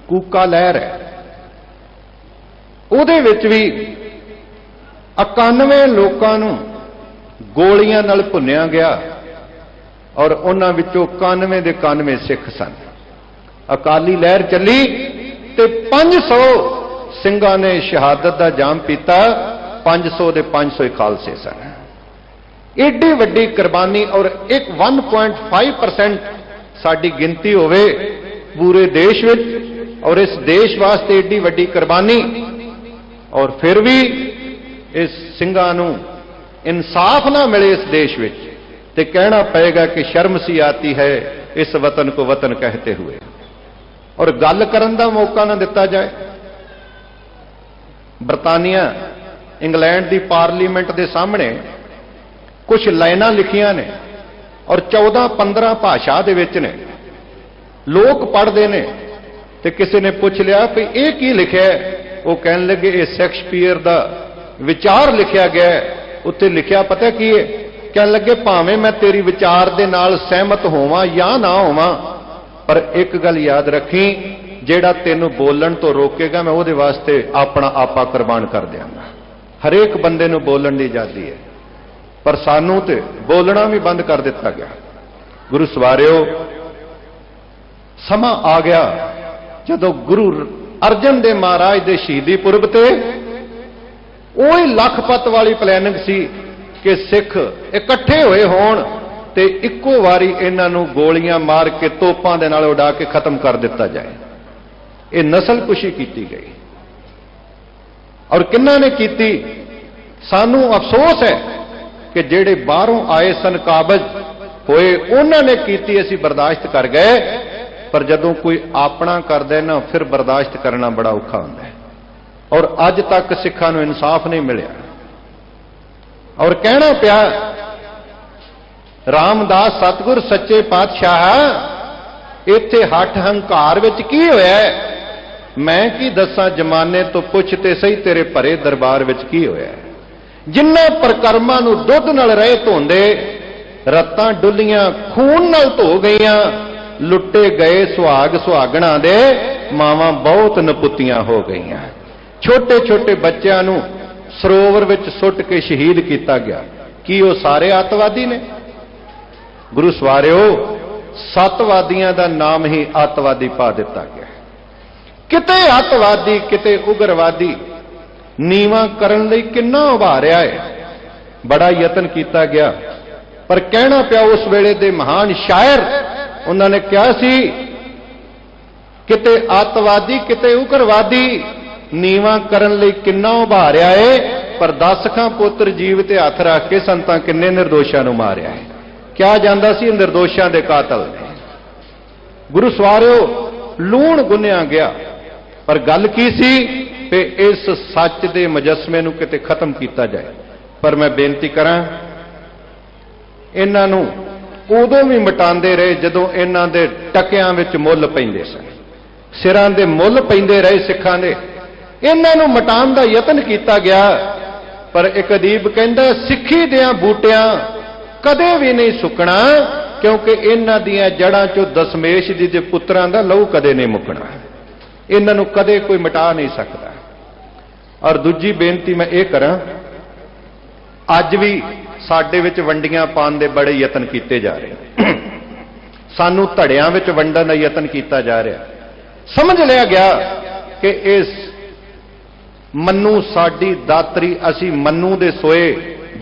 ਕੂਕਾ ਲਹਿਰ ਹੈ, ਉਹਦੇ ਵਿੱਚ ਵੀ 91 ਲੋਕਾਂ ਨੂੰ ਗੋਲੀਆਂ ਨਾਲ ਭੁੰਨਿਆ ਗਿਆ, ਔਰ ਉਹਨਾਂ ਵਿੱਚੋਂ 91 ਦੇ 91 ਸਿੱਖ ਸਨ। ਅਕਾਲੀ ਲਹਿਰ ਚੱਲੀ ਤੇ 500 ਸਿੰਘਾਂ ਨੇ ਸ਼ਹਾਦਤ ਦਾ ਜਾਮ ਪੀਤਾ, 500 ਦੇ 500 ਖਾਲਸੇ ਸਨ। ਏਡੀ ਵੱਡੀ ਕੁਰਬਾਨੀ, ਔਰ ਇੱਕ 1.5% ਸਾਡੀ ਗਿਣਤੀ ਹੋਵੇ ਪੂਰੇ ਦੇਸ਼ ਵਿੱਚ, ਔਰ ਇਸ ਦੇਸ਼ ਵਾਸਤੇ ਏਡੀ ਵੱਡੀ ਕੁਰਬਾਨੀ, ਔਰ ਫਿਰ ਵੀ ਇਸ ਸਿੰਘਾਂ ਨੂੰ ਇਨਸਾਫ ਨਾ ਮਿਲੇ ਇਸ ਦੇਸ਼ ਵਿੱਚ, ਤੇ ਕਹਿਣਾ ਪਏਗਾ ਕਿ ਸ਼ਰਮ ਸੀ ਆਤੀ ਹੈ ਇਸ ਵਤਨ ਕੋ ਵਤਨ ਕਹਤੇ हुए। ਔਰ ਗੱਲ ਕਰਨ ਦਾ ਮੌਕਾ ਨਾ ਦਿੱਤਾ ਜਾਏ। ਬਰਤਾਨੀਆ, ਇੰਗਲੈਂਡ ਦੀ ਪਾਰਲੀਮੈਂਟ ਦੇ ਸਾਹਮਣੇ ਕੁਝ ਲਾਈਨਾਂ ਲਿਖੀਆਂ ਨੇ, ਔਰ 14-15 ਭਾਸ਼ਾ ਦੇ ਵਿੱਚ ਨੇ। ਲੋਕ ਪੜ੍ਹਦੇ ਨੇ ਤੇ ਕਿਸੇ ਨੇ ਪੁੱਛ ਲਿਆ ਕਿ ਇਹ ਕੀ ਲਿਖਿਆ ਹੈ? ਉਹ ਕਹਿਣ ਲੱਗੇ ਇਹ ਸ਼ੇਕਸਪੀਅਰ ਦਾ ਵਿਚਾਰ ਲਿਖਿਆ ਗਿਆ ਹੈ। ਉੱਤੇ ਲਿਖਿਆ ਪਤਾ ਕੀ ਹੈ? ਕਹਿਣ ਲੱਗੇ ਭਾਵੇਂ ਮੈਂ ਤੇਰੀ ਵਿਚਾਰ ਦੇ ਨਾਲ ਸਹਿਮਤ ਹੋਵਾਂ ਜਾਂ ਨਾ ਹੋਵਾਂ, ਪਰ ਇੱਕ ਗੱਲ ਯਾਦ ਰੱਖੀ, ਜਿਹੜਾ ਤੈਨੂੰ ਬੋਲਣ ਤੋਂ ਰੋਕੇਗਾ ਮੈਂ ਉਹਦੇ ਵਾਸਤੇ ਆਪਣਾ ਆਪਾ ਕੁਰਬਾਨ ਕਰ ਦਿਆਂਗਾ। ਹਰੇਕ ਬੰਦੇ ਨੂੰ ਬੋਲਣ ਦੀ ਆਜ਼ਾਦੀ ਹੈ, ਪਰ ਸਾਨੂੰ ਤੇ ਬੋਲਣਾ ਵੀ ਬੰਦ ਕਰ ਦਿੱਤਾ ਗਿਆ। ਗੁਰੂ ਸਵਾਰਿਓ, ਸਮਾਂ ਆ ਗਿਆ ਜਦੋਂ ਗੁਰੂ ਅਰਜਨ ਦੇਵ ਮਹਾਰਾਜ ਦੇ ਸ਼ਹੀਦੀ ਪੁਰਬ ਤੇ ਉਹੀ ਲਖਪਤ ਵਾਲੀ ਪਲੈਨਿੰਗ ਸੀ ਕਿ ਸਿੱਖ ਇਕੱਠੇ ਹੋਏ ਹੋਣ ਤੇ ਇੱਕੋ ਵਾਰੀ ਇਹਨਾਂ ਨੂੰ ਗੋਲੀਆਂ ਮਾਰ ਕੇ ਤੋਪਾਂ ਦੇ ਨਾਲ ਉਡਾ ਕੇ ਖਤਮ ਕਰ ਦਿੱਤਾ ਜਾਏ। ਇਹ ਨਸਲਕੁਸ਼ੀ ਕੀਤੀ ਗਈ, ਔਰ ਕਿੰਨਾਂ ਨੇ ਕੀਤੀ? ਸਾਨੂੰ ਅਫਸੋਸ ਹੈ ਕਿ ਜਿਹੜੇ ਬਾਹਰੋਂ ਆਏ ਸਨ ਕਾਬਜ਼ ਹੋਏ, ਉਹਨਾਂ ਨੇ ਕੀਤੀ, ਅਸੀਂ ਬਰਦਾਸ਼ਤ ਕਰ ਗਏ। ਪਰ ਜਦੋਂ ਕੋਈ ਆਪਣਾ ਕਰਦਾ ਨਾ, ਫਿਰ ਬਰਦਾਸ਼ਤ ਕਰਨਾ ਬੜਾ ਔਖਾ ਹੁੰਦਾ ਹੈ। ਔਰ ਅੱਜ ਤੱਕ ਸਿੱਖਾਂ ਨੂੰ ਇਨਸਾਫ ਨਹੀਂ ਮਿਲਿਆ। और कहना पिया रामदास सतगुर सच्चे पातशाह इत्थे हठ हंकार विच की होया है? मैं की दसां जमाने तो पुछ ते सही तेरे भरे दरबार विच की होया है? जिन्ना परकर्मां नूं दुध नाल रहे धोंदे रत्तां डुल्लियां खून नाल धो गईयां, लुट्टे गए सुहाग सुहागणां दे मावां बहुत नपुत्तियां हो गईयां। छोटे छोटे बच्चों नूं सरोवर विच सुट के शहीद किया गया। की वो सारे आतवादी ने? गुरु सवारिओ, सतवादियों का नाम ही आतवादी पा दिता गया। किते आतवादी किते उग्रवादी नीवा करन लई किन्ना उभारिया है, बड़ा यतन किया गया। पर कहना पिया उस वेले दे महान शायर, उन्होंने कहा सी किते आतवादी किते उग्रवादी नीवा करन लई किन्ना उभारिया है, पर 10 खां पुत्र जीव ते हथ रख के संतां किन्ने निर्दोषां नूं मारिया है। क्या जांदा सी निर्दोषां दे कातल ने। गुरु सवारिओ, लूण गुन्निया गया, पर गल की सी कि इस सच दे मुजस्मे नूं किते खत्म किया जाए। पर मैं बेनती करां, इन्हां नूं उदों भी मिटांदे रहे जदों इन्हां दे टकियां विच मुੱਲ पैंदे सन, सिरां दे मुੱਲ पैंदे रहे सिखां दे। इन्हां नूं मिटाउण दा यतन किया गया, पर एक अदीब कहंदा सिੱਖੀ दियां बूटियां कदे भी नहीं सुकना, क्योंकि इन्हां दियां जड़ां चों दशमेश जी दे पुत्रां दा लहू कदे नहीं मुकना। इन्हां नूं कदे कोई मिटा नहीं सकता। और दूजी बेनती मैं ये करां, अज भी साडे विच वंडियां पाउण दे बड़े यतन किए जा रहे हैं। सानू धड़ियां विच वंडण दा यतन किया जा रहा। समझ लिया गया कि इस मन्नू साडी दातरी, असी मन्नू दे सोए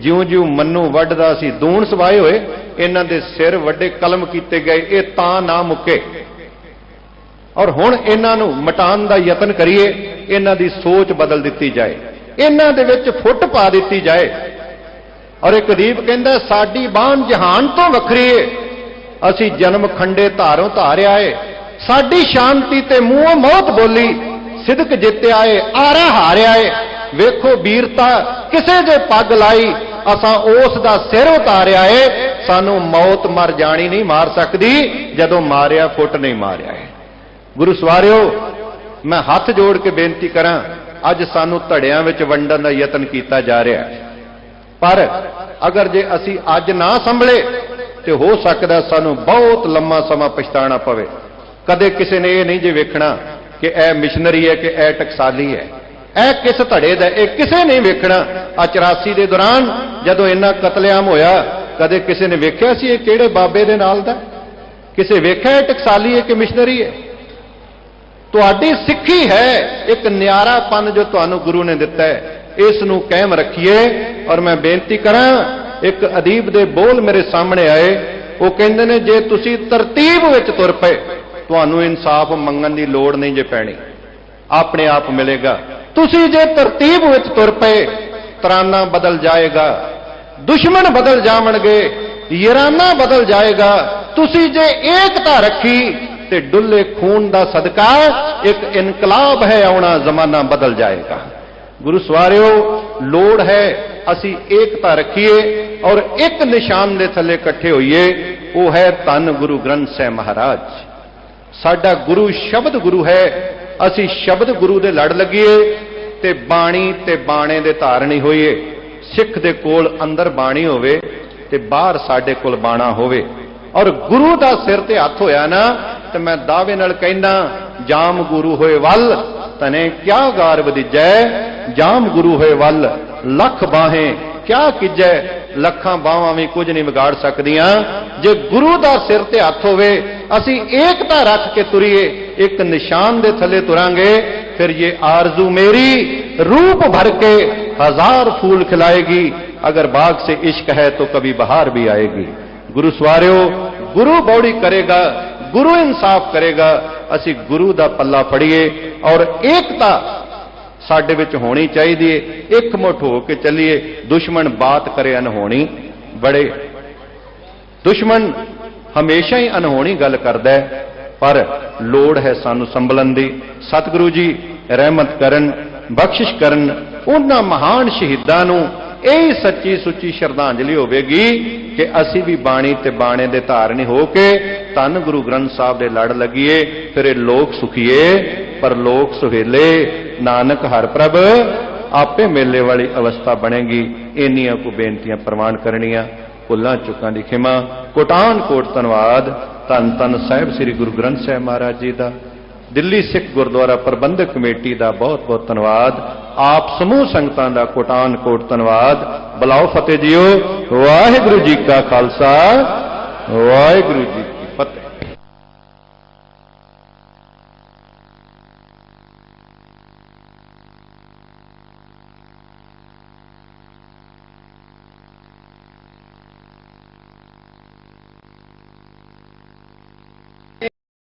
ज्यों ज्यों मन्नू वड्डदा असी दूण सवाए होए, इन्हां दे सिर वड्डे कलम किए गए, ये तां ना मुके। और हुण इन्हां नूं मिटाउण दा यतन करिए, इन्हां दी सोच बदल दित्ती जाए, इन्हां दे विच फुट पा दित्ती जाए। और एक अदीब कहंदा साडी बाण जहान तो वखरी है, असी जन्म खंडे धारों धारिया है। साडी शांति ते मूंहों मौत बोली, सिदक जित्या है आरा हारिया है। वेखो वीरता किसे जे पग लाई, असां उस दा सिर उतारिया है। सानू मौत मर जानी नहीं मार सकती, जदों मारिया फुट नहीं मारिया है। गुरु सवारिओ, मैं हाथ जोड़ के बेनती करां, अज सानू धड़ियां विच वंडण दा यतन किया जा रहा है। पर अगर जे असी अज ना संभले तो हो सकता सानू बहुत लंबा समा पछताना पवे। कदे किसी ने यह नहीं जे वेखना कि यह मिशनरी है कि यह टकसाली है, यह किस धड़े दा, यह किसे नहीं वेखना। 84 के दौरान जदों इन्ना कतलेआम होया, कदे किसी ने वेख्या सी किहड़े बाबे दे नाल दा? किसे वेख्या टकसाली है कि मिशनरी है? तुहाडी सिੱਖੀ है एक न्यारापन जो तुहानू गुरु ने दिता है, इस नूं कायम रखिए। और मैं बेनती करां, एक अदीब दे बोल मेरे सामने आए, वो कहंदे ने जे तुसी तरतीब विच तुर पए, तुहानू इंसाफ मंगण दी लोड़ नहीं जे पैणी, अपने आप मिलेगा। तुसी जे तरतीब विच तुर पए, तराना बदल जाएगा, दुश्मन बदल जावणगे, याराना बदल जाएगा। तुसी जे एकता रखी ते डुल्ले खून दा सदका एक इनकलाब है आउणा, जमाना बदल जाएगा। गुरु सवारिओ, लोड़ है असी एकता रखिए और एक निशान दे थले इकट्ठे होइए, वो है धन गुरु ग्रंथ साहिब महाराज। साडा गुरु शब्द गुरु है, असी शब्द गुरु दे लड़ लगिए ते बाणी ते बाणे दे धारणी होइए। सिख दे कोल अंदर बाणी होवे ते बाहर साडे कोल बाणा होवे। और गुरु दा सिर ते हथ होया ना, तो मैं दावे नाल कहना, जाम गुरु होए वल तने क्या गार वधिजै, जाम गुरु होए वल लख बाहें क्या किजै, लखां बावां भी कुछ नहीं बिगाड़ सकदियां। जे गुरु दा सिर ते हथ होवे, असी एकता रख के तुरीए, एक निशान दे थले तुरांगे, फिर ये आरजू मेरी रूप भर के 1000 फूल खिलाएगी। अगर बाग से इश्क है तो कभी बहार भी आएगी। गुरु सवारिओ, गुरु बौड़ी करेगा, गुरु इंसाफ करेगा। असी गुरु दा पल्ला फड़िए और एकता साडे विच होनी चाहिए, एक मुठ हो के चलिए। दुश्मन बात करे अनहोनी, बड़े दुश्मन हमेशा ही अनहोनी गल करदा है, पर लोड़ है सानू संभलन दी। सतगुरु जी रहमत करन, बख्शिश करन, उन्हां महान शहीदां नूं यही सच्ची सुच्ची श्रद्धांजलि होवेगी कि असी भी बाणी ते बाणे दे धारनी हो के धन गुरु ग्रंथ साहब दे लड़ लगिए, फिर ये लोक सुखिए पर लोक सुहेले, नानक हर प्रभ आपे मेले वाली अवस्था बनेगी। इन्नियां को बेनतियां प्रवान करनियां, भुल्लां चुकां दी खिमा। कोटान कोट धन्नवाद धन धन साहिब श्री गुरु ग्रंथ साहिब महाराज जी का। दिल्ली सिख गुरुद्वारा प्रबंधक कमेटी का बहुत बहुत धन्यवाद। आप समूह संगतां दा कोटान कोट धन्यवाद। बुलाओ फतेह जियो। वाहिगुरू जी का खालसा वाहिगुरू जी।